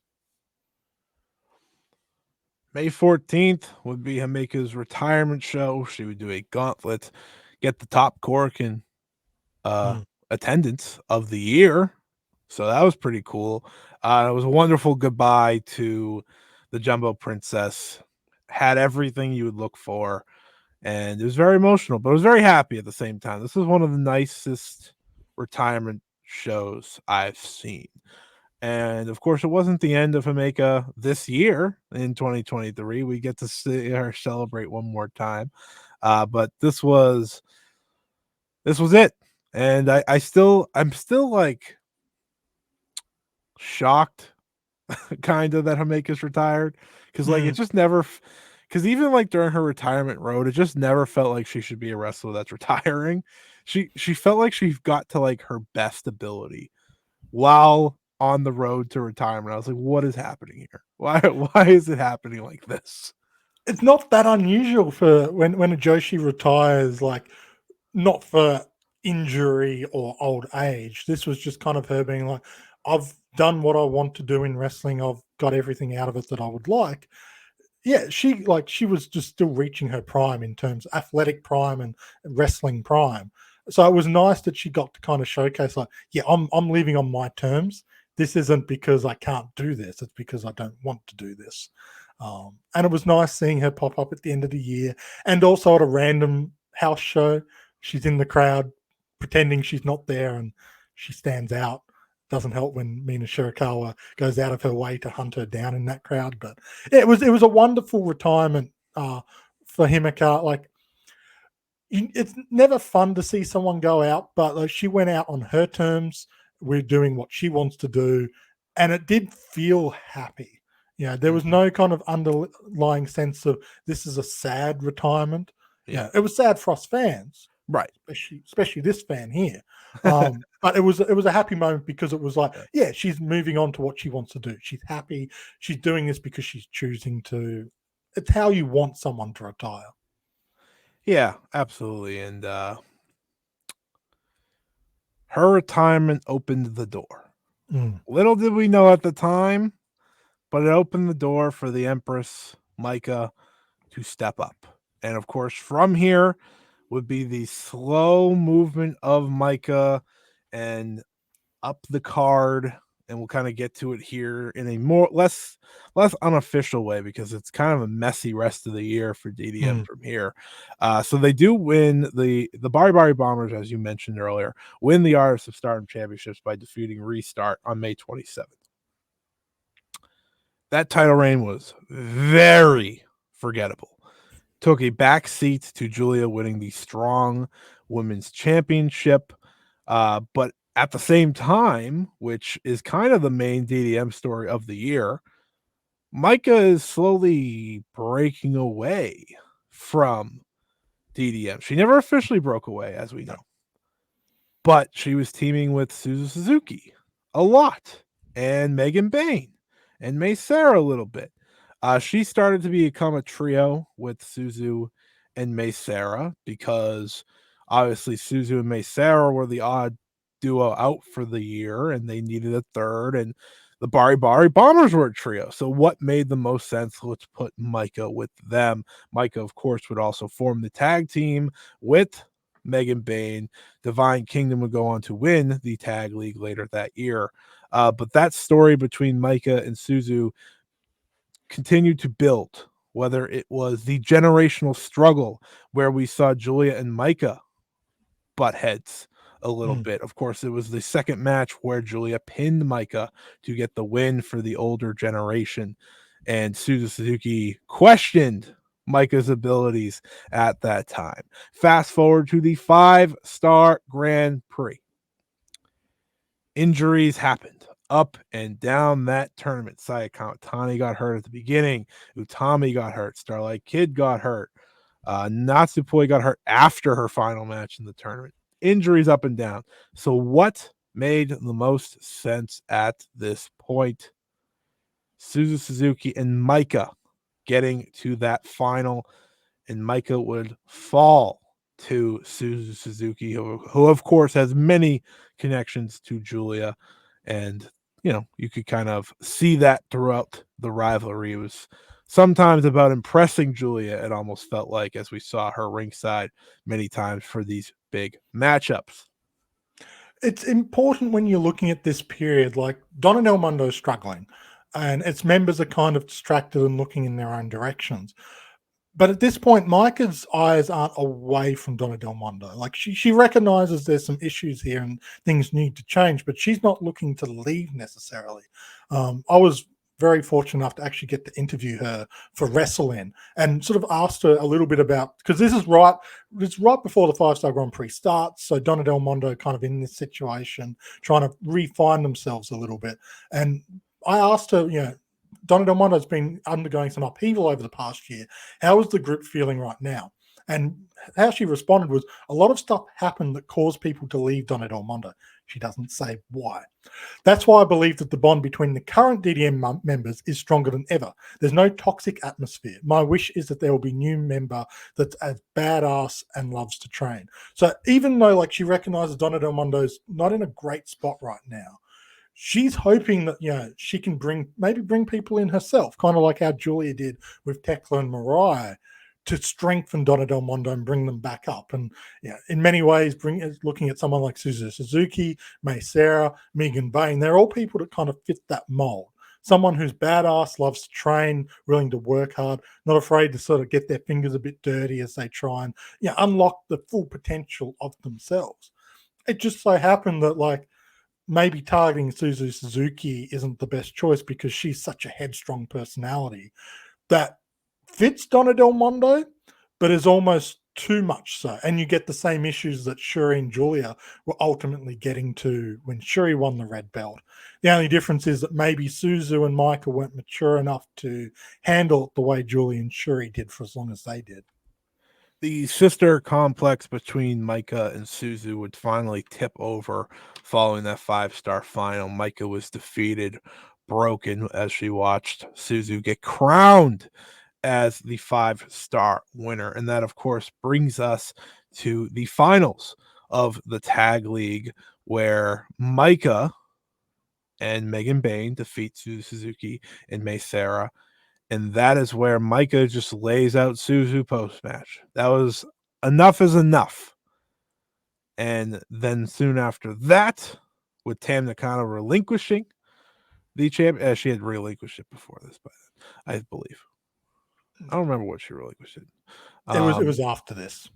A: May 14th would be Himeka's retirement show. She would do a gauntlet, get the top Korakuen attendance of the year. So that was pretty cool. It was a wonderful goodbye to the Jumbo Princess. Had everything you would look for. And it was very emotional, but I was very happy at the same time. This is one of the nicest retirement shows I've seen. And of course, it wasn't the end of Himeka this year in 2023. We get to see her celebrate one more time. But this was it. And I'm still like shocked kind of that Himeka's retired. Because like it just never, because even like during her retirement road, it just never felt like she should be a wrestler that's retiring. She felt like she got to like her best ability while on the road to retirement. I was like, what is happening here? Why is it happening like this?
B: It's not that unusual for when a Joshi retires, like not for injury or old age. This was just kind of her being like, I've done what I want to do in wrestling. I've got everything out of it that I would like. Yeah, she was just still reaching her prime in terms of athletic prime and wrestling prime. So it was nice that she got to kind of showcase like, yeah, I'm leaving on my terms. This isn't because I can't do this. It's because I don't want to do this. And it was nice seeing her pop up at the end of the year, and also at a random house show. She's in the crowd pretending she's not there, and she stands out. Doesn't help when Mina Shirakawa goes out of her way to hunt her down in that crowd. But it was a wonderful retirement for Himeka. Like, it's never fun to see someone go out, but like, she went out on her terms. We're doing what she wants to do, and it did feel happy. There was no kind of underlying sense of this is a sad retirement.
A: Yeah.
B: It was sad for us fans,
A: Right.
B: especially this fan here. But it was a happy moment because it was like, yeah, she's moving on to what she wants to do. She's happy. She's doing this because she's choosing to. It's how you want someone to retire.
A: Yeah, absolutely. And her retirement opened the door. Little did we know at the time, but it opened the door for the Empress Micah to step up. And of course, from here would be the slow movement of Micah and up the card, and we'll kind of get to it here in a less unofficial way, because it's kind of a messy rest of the year for DDM from here. So they do win the Bari Bombers, as you mentioned earlier, win the Artists of Stardom Championships by defeating Restart on May 27th. That title reign was very forgettable. Took a back seat to Julia winning the Strong Women's Championship, but at the same time, which is kind of the main DDM story of the year, Micah is slowly breaking away from DDM. She never officially broke away, as we know, but she was teaming with Suzu Suzuki a lot, and Megan Bain, and May Sarah a little bit. She started to become a trio with Suzu and May Sarah, because obviously Suzu and May Sarah were the odd duo out for the year, and they needed a third, and the Bari Bombers were a trio. So what made the most sense? Let's put Micah with them. Micah, of course, would also form the tag team with Megan Bain. Divine Kingdom would go on to win the tag league later that year. But that story between Micah and Suzu continued to build, whether it was the generational struggle where we saw Julia and Micah butt heads a little bit. Of course, it was the second match where Julia pinned Himeka to get the win for the older generation, and Suzu Suzuki questioned Micah's abilities at that time. Fast forward to the 5-star Grand Prix. Injuries happened up and down that tournament. Saya Kamatani got hurt at the beginning. Utami got hurt. Starlight Kid got hurt. Natsupoi got hurt after her final match in the tournament. Injuries up and down. So what made the most sense at this point? Suzu Suzuki and Himeka getting to that final, and Himeka would fall to Suzu Suzuki, who of course has many connections to Julia, and you could kind of see that throughout the rivalry. It was sometimes about impressing Julia. It almost felt like, as we saw her ringside many times for these big matchups.
B: It's important when you're looking at this period, like Donna del Mondo is struggling and its members are kind of distracted and looking in their own directions. But at this point, Micah's eyes aren't away from Donna del Mondo. Like she recognizes there's some issues here and things need to change, but she's not looking to leave necessarily. I was very fortunate enough to actually get to interview her for Wrestle-In and sort of asked her a little bit about, because it's right before the 5-star Grand Prix starts. So Donna del Mondo kind of in this situation, trying to refine themselves a little bit. And I asked her, Donna del Mondo has been undergoing some upheaval over the past year. How is the group feeling right now? And how she responded was, a lot of stuff happened that caused people to leave Donna del Mondo. She doesn't say why. That's why I believe that the bond between the current DDM members is stronger than ever. There's no toxic atmosphere. My wish is that there will be a new member that's as badass and loves to train. So even though she recognizes Donna del Mondo's not in a great spot right now, she's hoping that she can bring people in herself, kind of like how Julia did with Tekla and Mariah, to strengthen Donna del Mondo and bring them back up. And in many ways, looking at someone like Suzu Suzuki, May Sarah, Megan Bain, they're all people that kind of fit that mold. Someone who's badass, loves to train, willing to work hard, not afraid to sort of get their fingers a bit dirty as they try and unlock the full potential of themselves. It just so happened that maybe targeting Suzu Suzuki isn't the best choice because she's such a headstrong personality that fits Donna del Mondo, but is almost too much so. And you get the same issues that Syuri and Julia were ultimately getting to when Syuri won the red belt. The only difference is that maybe Suzu and Himeka weren't mature enough to handle it the way Julia and Syuri did for as long as they did.
A: The sister complex between Himeka and Suzu would finally tip over following that 5-star final. Himeka was defeated, broken, as she watched Suzu get crowned as the 5-star winner. And that, of course, brings us to the finals of the Tag League, where Himeka and Megan Bain defeat Suzu Suzuki and May Sarah. And that is where Himeka just lays out Suzu post-match. That was enough is enough. And then soon after that, with Tam Nakano relinquishing the champ, she had relinquished it before this, but I believe. I don't remember what she relinquished it.
B: It was after this.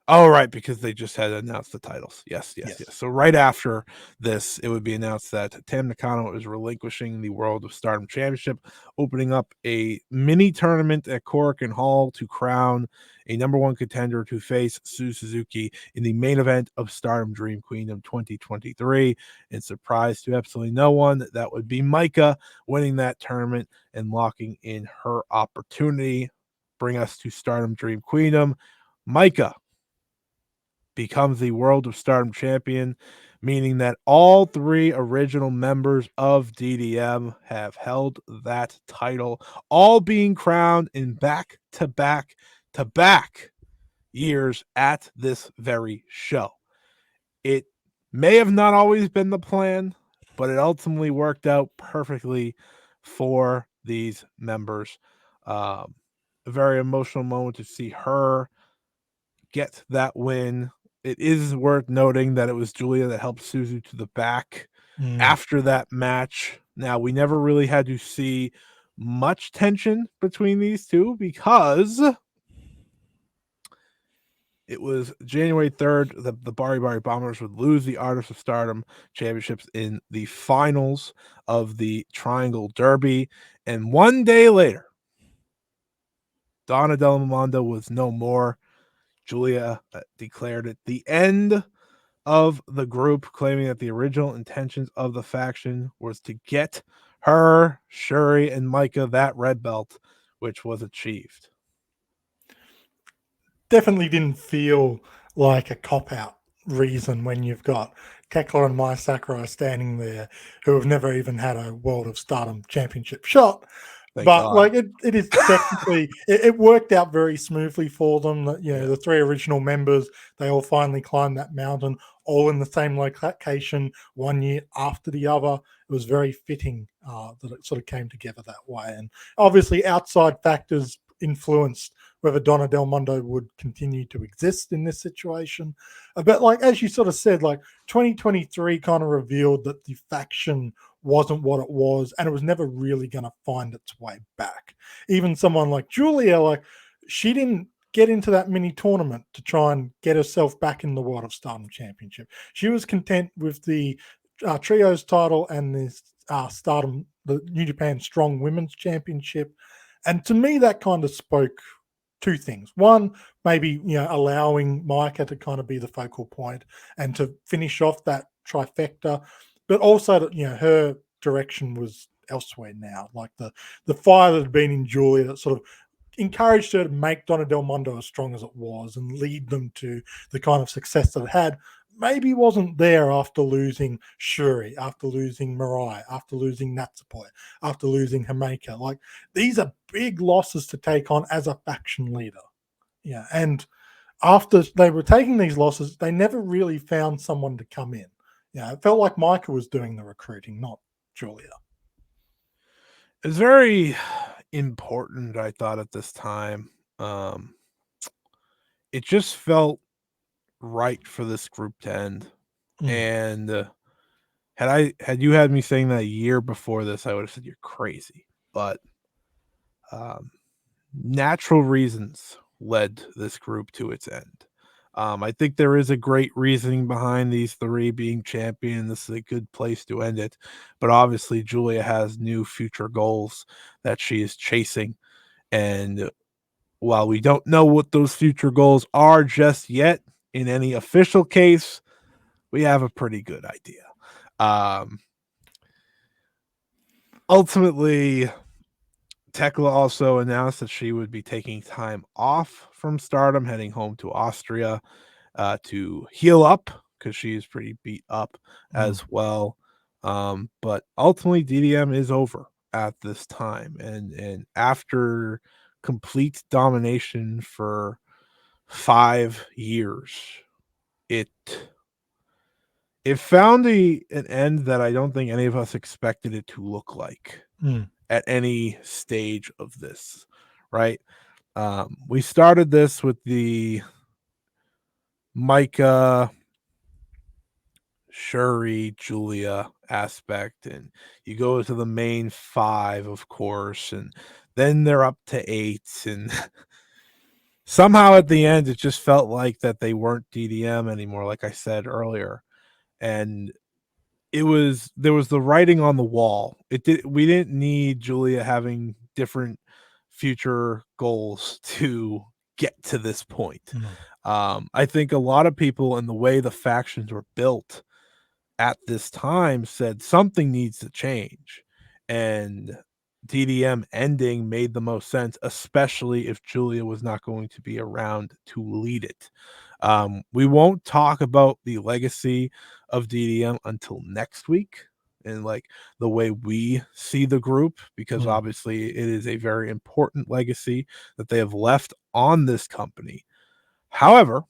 A: Oh, right, because they just had announced the titles. Yes. So right after this, it would be announced that Tam Nakano is relinquishing the World of Stardom Championship, opening up a mini tournament at Korakuen Hall to crown a number one contender to face Suzu Suzuki in the main event of Stardom Dream Queendom 2023. And surprise to absolutely no one, that would be Himeka winning that tournament and locking in her opportunity. Bring us to Stardom Dream Queendom. Himeka becomes the World of Stardom champion, meaning that all 3 original members of DDM have held that title, all being crowned in back-to-back years at this very show. It may have not always been the plan, but it ultimately worked out perfectly for these members. A very emotional moment to see her get that win. It is worth noting that it was Julia that helped Suzu to the back after that match. Now, we never really had to see much tension between these two because It was January 3rd that the Bari Bari Bombers would lose the Artists of Stardom championships in the finals of the Triangle Derby. And one day later, Donna del Mondo was no more. Julia declared it the end of the group, claiming that the original intentions of the faction was to get her, Syuri, and Himeka that red belt, which was achieved.
B: Definitely didn't feel like a cop out reason when you've got Tekla and Mai Sakurai standing there who have never even had a World of Stardom championship shot.
A: Thank
B: But
A: God.
B: like it is technically it worked out very smoothly for them. You know,
A: Yeah.
B: the three original members, they all finally climbed that mountain, all in the same location, 1 year after the other. It was very fitting that it sort of came together that way. And obviously, outside factors influenced whether Donna Del Mondo would continue to exist in this situation. But like as you sort of said, like 2023 kind of revealed that the faction wasn't what it was, and it was never really going to find its way back. Even someone like Julia, like she didn't get into that mini tournament to try and get herself back in the World of Stardom Championship. She was content with the trios title and the Stardom, the New Japan Strong Women's Championship. And to me, that kind of spoke two things. One, maybe allowing Himeka to kind of be the focal point and to finish off that trifecta, but also that her direction was elsewhere now. Like the fire that had been in Julia that sort of encouraged her to make Donna Del Mondo as strong as it was and lead them to the kind of success that it had. Maybe wasn't there after losing Syuri, after losing Mirai, after losing Natsupoi, after losing Himeka. Like these are big losses to take on as a faction leader. Yeah. And after they were taking these losses, they never really found someone to come in. Yeah. It felt like Himeka was doing the recruiting, not Julia.
A: It's very important, I thought, at this time. It just felt right for this group to end.
B: Mm.
A: And had you had me saying that a year before this, I would have said you're crazy. But um, natural reasons led this group to its end. I think there is a great reasoning behind these three being champion. This is a good place to end it. But obviously, Julia has new future goals that she is chasing. And while we don't know what those future goals are just yet, in any official case, we have a pretty good idea. Ultimately, Tekla also announced that she would be taking time off from Stardom, heading home to Austria to heal up because she's pretty beat up as well. But ultimately, DDM is over at this time, and after complete domination for 5 years, it found an end that I don't think any of us expected it to look like
B: Mm.
A: at any stage of this, right? We started this with the Himeka, Syuri, Julia aspect, and you go to the main 5, of course, and then they're up to 8, and somehow at the end, it just felt like that they weren't DDM anymore, like I said earlier, and there was the writing on the wall. We didn't need Julia having different future goals to get to this point.
B: Mm.
A: I think a lot of people in the way the factions were built at this time said something needs to change. And DDM ending made the most sense, especially if Julia was not going to be around to lead it. We won't talk about the legacy of DDM until next week and like the way we see the group, because
B: Mm.
A: obviously it is a very important legacy that they have left on this company. However,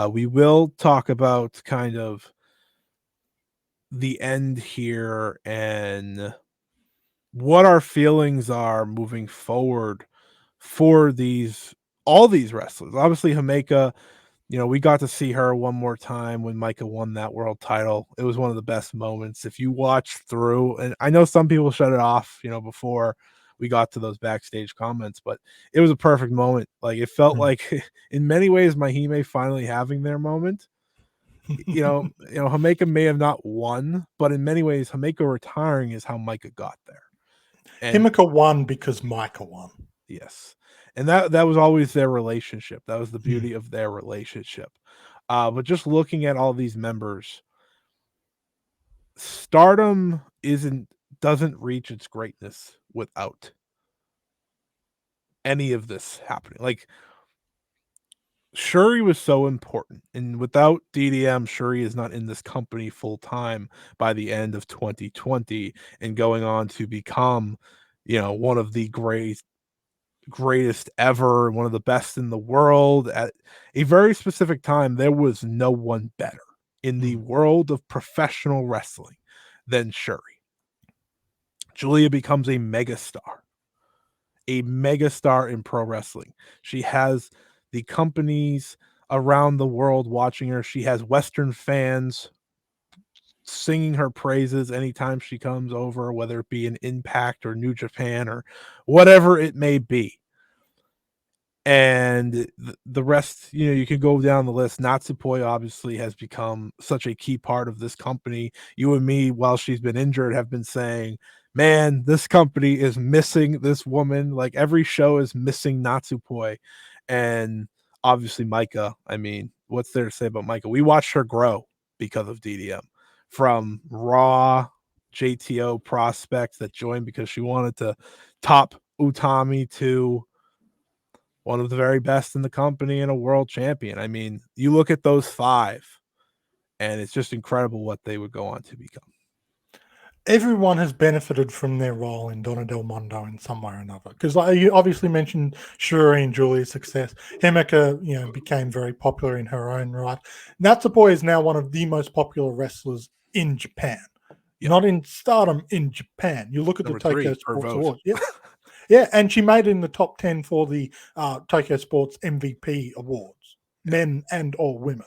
A: we will talk about kind of the end here and what our feelings are moving forward for all these wrestlers. Obviously, Himeka, we got to see her one more time when Micah won that world title. It was one of the best moments. If you watch through, and I know some people shut it off, before we got to those backstage comments, but it was a perfect moment. Like, it felt like in many ways Mahime finally having their moment. Himeka may have not won, but in many ways Himeka retiring is how Micah got there. And
B: Himeka won because Micah won.
A: yes. And that was always their relationship. That was the beauty of their relationship. But just looking at all these members, Stardom doesn't reach its greatness without any of this happening. Like, Syuri was so important, and without DDM, Syuri is not in this company full time by the end of 2020 and going on to become, one of the greatest ever, one of the best in the world. At a very specific time, there was no one better in the world of professional wrestling than Syuri. Julia becomes a megastar in pro wrestling. She has the companies around the world watching her. She has Western fans singing her praises anytime she comes over, whether it be an Impact or New Japan or whatever it may be. And the rest, you can go down the list. Natsupoi obviously has become such a key part of this company. You and me, while she's been injured, have been saying, man, this company is missing this woman. Like, every show is missing Natsupoi. And obviously Micah, I mean, what's there to say about Micah? We watched her grow because of DDM, from raw JTO prospects that joined because she wanted to top Utami to one of the very best in the company and a world champion. I mean, you look at those five, and it's just incredible what they would go on to become.
B: Everyone has benefited from their role in Donna del Mondo in some way or another. Because you obviously mentioned Syuri and Julia's success. Himeka, became very popular in her own right. Natsupoi is now one of the most popular wrestlers in Japan. Yep. Not in Stardom, in Japan. You look at
A: Number
B: the Tokyo
A: 3,
B: Sports Awards. Yeah. Yeah, and she made it in the top 10 for the Tokyo Sports MVP Awards, men and or women.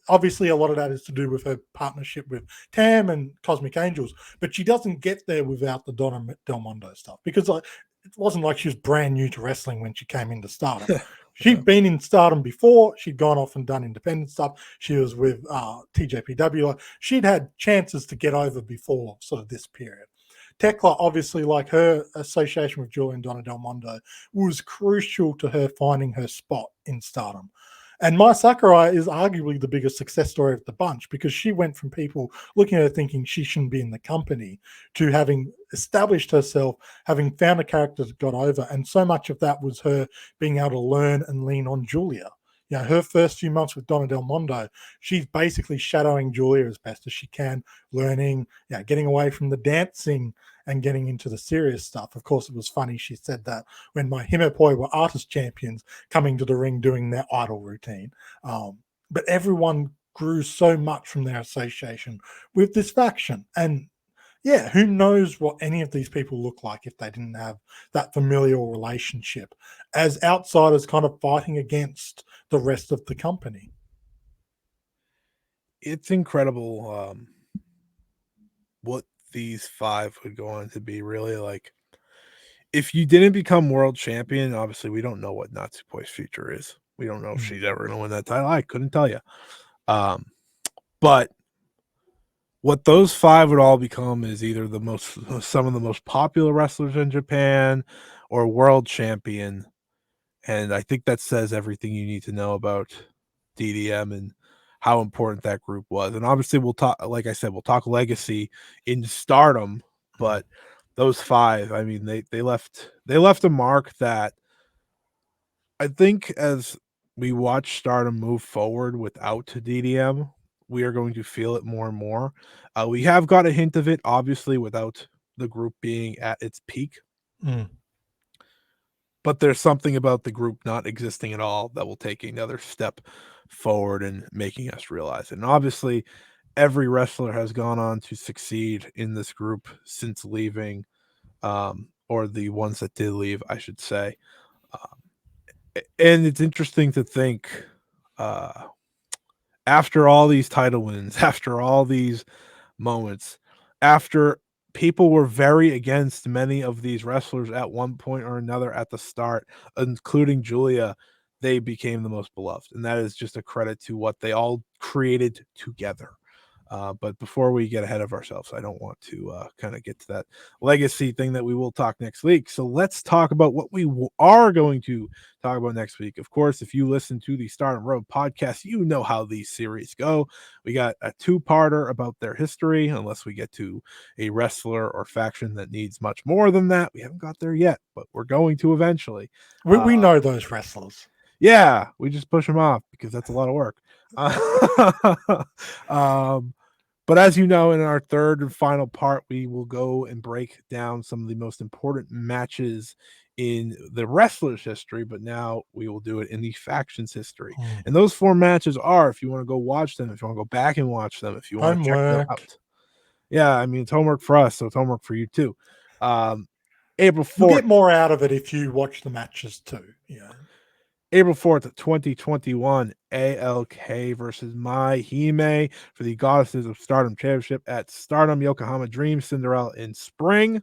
B: Obviously a lot of that is to do with her partnership with Tam and Cosmic Angels, but she doesn't get there without the Donna del Mondo stuff, because it wasn't like she was brand new to wrestling when she came into Stardom. She'd been in Stardom before. She'd gone off and done independent stuff. She was with TJPW. She'd had chances to get over before sort of this period. Tekla, obviously, like her association with Julia and Donna del Mondo, was crucial to her finding her spot in Stardom. And Mai Sakurai is arguably the biggest success story of the bunch, because she went from people looking at her thinking she shouldn't be in the company to having established herself, having found a character that got over. And so much of that was her being able to learn and lean on Julia. Her first few months with Donna del Mondo, she's basically shadowing Julia as best as she can, learning, getting away from the dancing and getting into the serious stuff. Of course, it was funny she said that when my Himepoi were artist champions coming to the ring doing their idol routine. But everyone grew so much from their association with this faction. And who knows what any of these people look like if they didn't have that familial relationship as outsiders kind of fighting against the rest of the company.
A: It's incredible what these five would go on to be, really. Like, if you didn't become world champion, obviously we don't know what Natsupoi's future is. We don't know if she's ever going to win that title. I couldn't tell you. But what those five would all become is either some of the most popular wrestlers in Japan or world champion. And I think that says everything you need to know about DDM and how important that group was. And obviously we'll talk, like I said, we'll talk legacy in Stardom, but those five, I mean, they left a mark that I think, as we watch Stardom move forward without DDM, we are going to feel it more and more. We have got a hint of it, obviously, without the group being at its peak. But there's something about the group not existing at all that will take another step forward and making us realize it. And obviously, every wrestler has gone on to succeed in this group since leaving, or the ones that did leave, I should say. And it's interesting to think, after all these title wins, after all these moments, after people were very against many of these wrestlers at one point or another at the start, including Julia. They became the most beloved, and that is just a credit to what they all created together. But before we get ahead of ourselves, I don't want to kind of get to that legacy thing that we will talk next week. So let's talk about what we are going to talk about next week. Of course, if you listen to the Stardom Road podcast, you know how these series go. We got a two-parter about their history, unless we get to a wrestler or faction that needs much more than that. We haven't got there yet, but we're going to eventually.
B: We know those wrestlers.
A: Yeah, we just push them off because that's a lot of work. But as you know, in our third and final part, we will go and break down some of the most important matches in the wrestler's history, but now we will do it in the faction's history. And those 4 matches are, if you want to go watch them, if you want to go back and watch them, if you want to check them out. Yeah, I mean, it's homework for us, so it's homework for you too. April 4th.
B: You'll get more out of it if you watch the matches too. Yeah.
A: April 4th, 2021, ALK versus Mai Hime for the Goddesses of Stardom Championship at Stardom Yokohama Dream Cinderella in spring.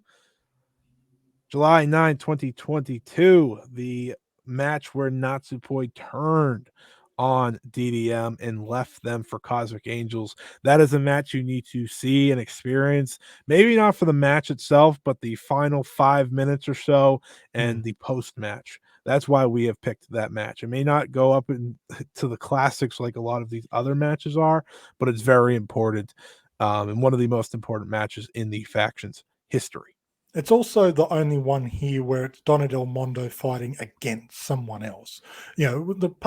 A: July 9, 2022, the match where Natsupoi turned on DDM and left them for Cosmic Angels. That is a match you need to see and experience. Maybe not for the match itself, but the final 5 minutes or so and the post match. That's why we have picked that match. It may not go up to the classics like a lot of these other matches are, but it's very important and one of the most important matches in the faction's history.
B: It's also the only one here where it's Donna del Mondo fighting against someone else. You know,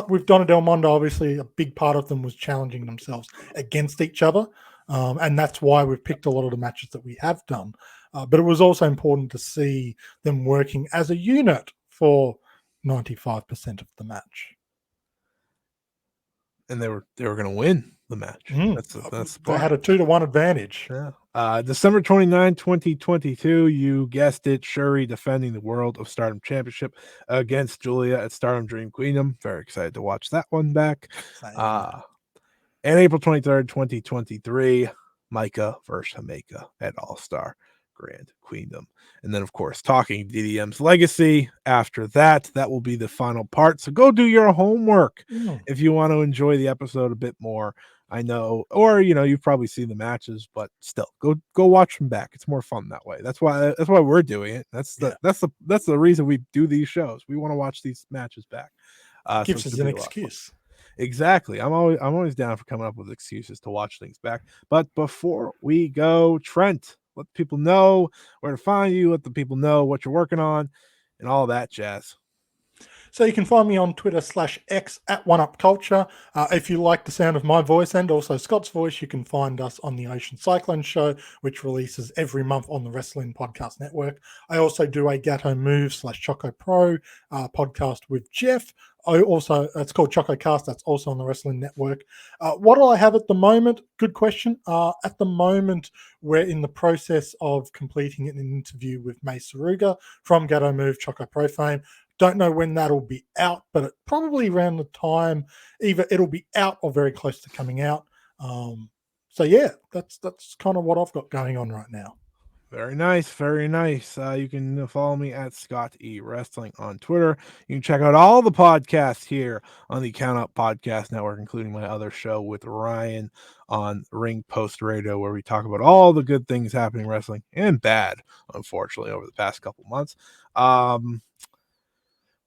B: with Donna del Mondo, obviously a big part of them was challenging themselves against each other. And that's why we've picked a lot of the matches that we have done. But it was also important to see them working as a unit for 95% of the match.
A: And they were going to win the match. That's
B: they had a 2-1 advantage.
A: Yeah. December 29, 2022, you guessed it, Syuri defending the World of Stardom Championship against Julia at Stardom Dream Queendom. Very excited to watch that one back. And April 23rd, 2023, Micah versus Himeka at All-Star Grand Queendom. And then, of course, talking DDM's legacy. After that, that will be the final part. So go do your homework if you want to enjoy the episode a bit more. I know, or you've probably seen the matches, but still, go watch them back. It's more fun that way. That's why we're doing it. That's the reason we do these shows. We want to watch these matches back.
B: Gives us an excuse.
A: Exactly. I'm always down for coming up with excuses to watch things back. But before we go, Trent, let people know where to find you, let the people know what you're working on, and all that jazz.
B: So you can find me on Twitter /X at OneUpCulture. If you like the sound of my voice and also Scott's voice, you can find us on the Ocean Cyclone Show, which releases every month on the Wrestling Podcast Network. I also do a Gatto Move /Choco Pro podcast with Jeff. It's called Choco Cast. That's also on the Wrestling Network. What do I have at the moment? Good question. At the moment, we're in the process of completing an interview with May Saruga from Gatto Move Choco Pro fame. Don't know when that'll be out, but probably around the time either it'll be out or very close to coming out. So yeah, that's kind of what I've got going on right now.
A: Very nice, very nice. You can follow me at Scott E Wrestling on Twitter. You can check out all the podcasts here on the Count Up Podcast Network, including my other show with Ryan on Ring Post Radio, where we talk about all the good things happening in wrestling and bad, unfortunately, over the past couple months.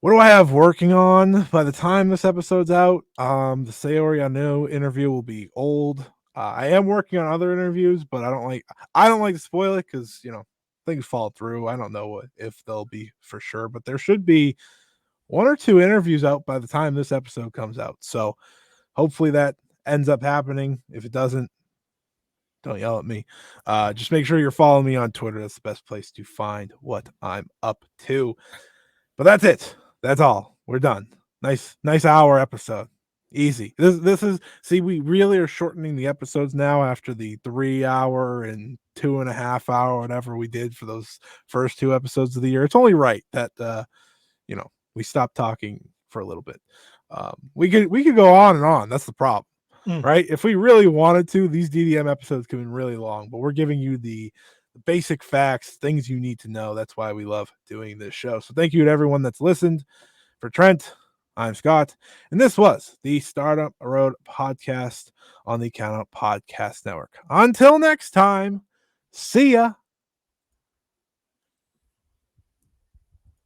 A: What do I have working on by the time this episode's out? The Syuri Anu interview will be old. I am working on other interviews, but I don't like to spoil it because things fall through. I don't know if they'll be for sure, but there should be 1 or 2 interviews out by the time this episode comes out. So hopefully that ends up happening. If it doesn't, don't yell at me. Just make sure you're following me on Twitter. That's the best place to find what I'm up to. But that's it. That's all. We're done. Nice hour episode. Easy. This is we really are shortening the episodes now after the 3 hour and 2.5 hour, whatever we did for those first 2 episodes of the year. It's only right that we stop talking for a little bit. We could go on and on. That's the problem. Right? If we really wanted to, these DDM episodes could be really long, but we're giving you the basic facts, things you need to know. That's why we love doing this show. So thank you to everyone that's listened. For Trent, I'm Scott, and this was the Stardom Road podcast on the Count Out Podcast Network. Until next time, see ya.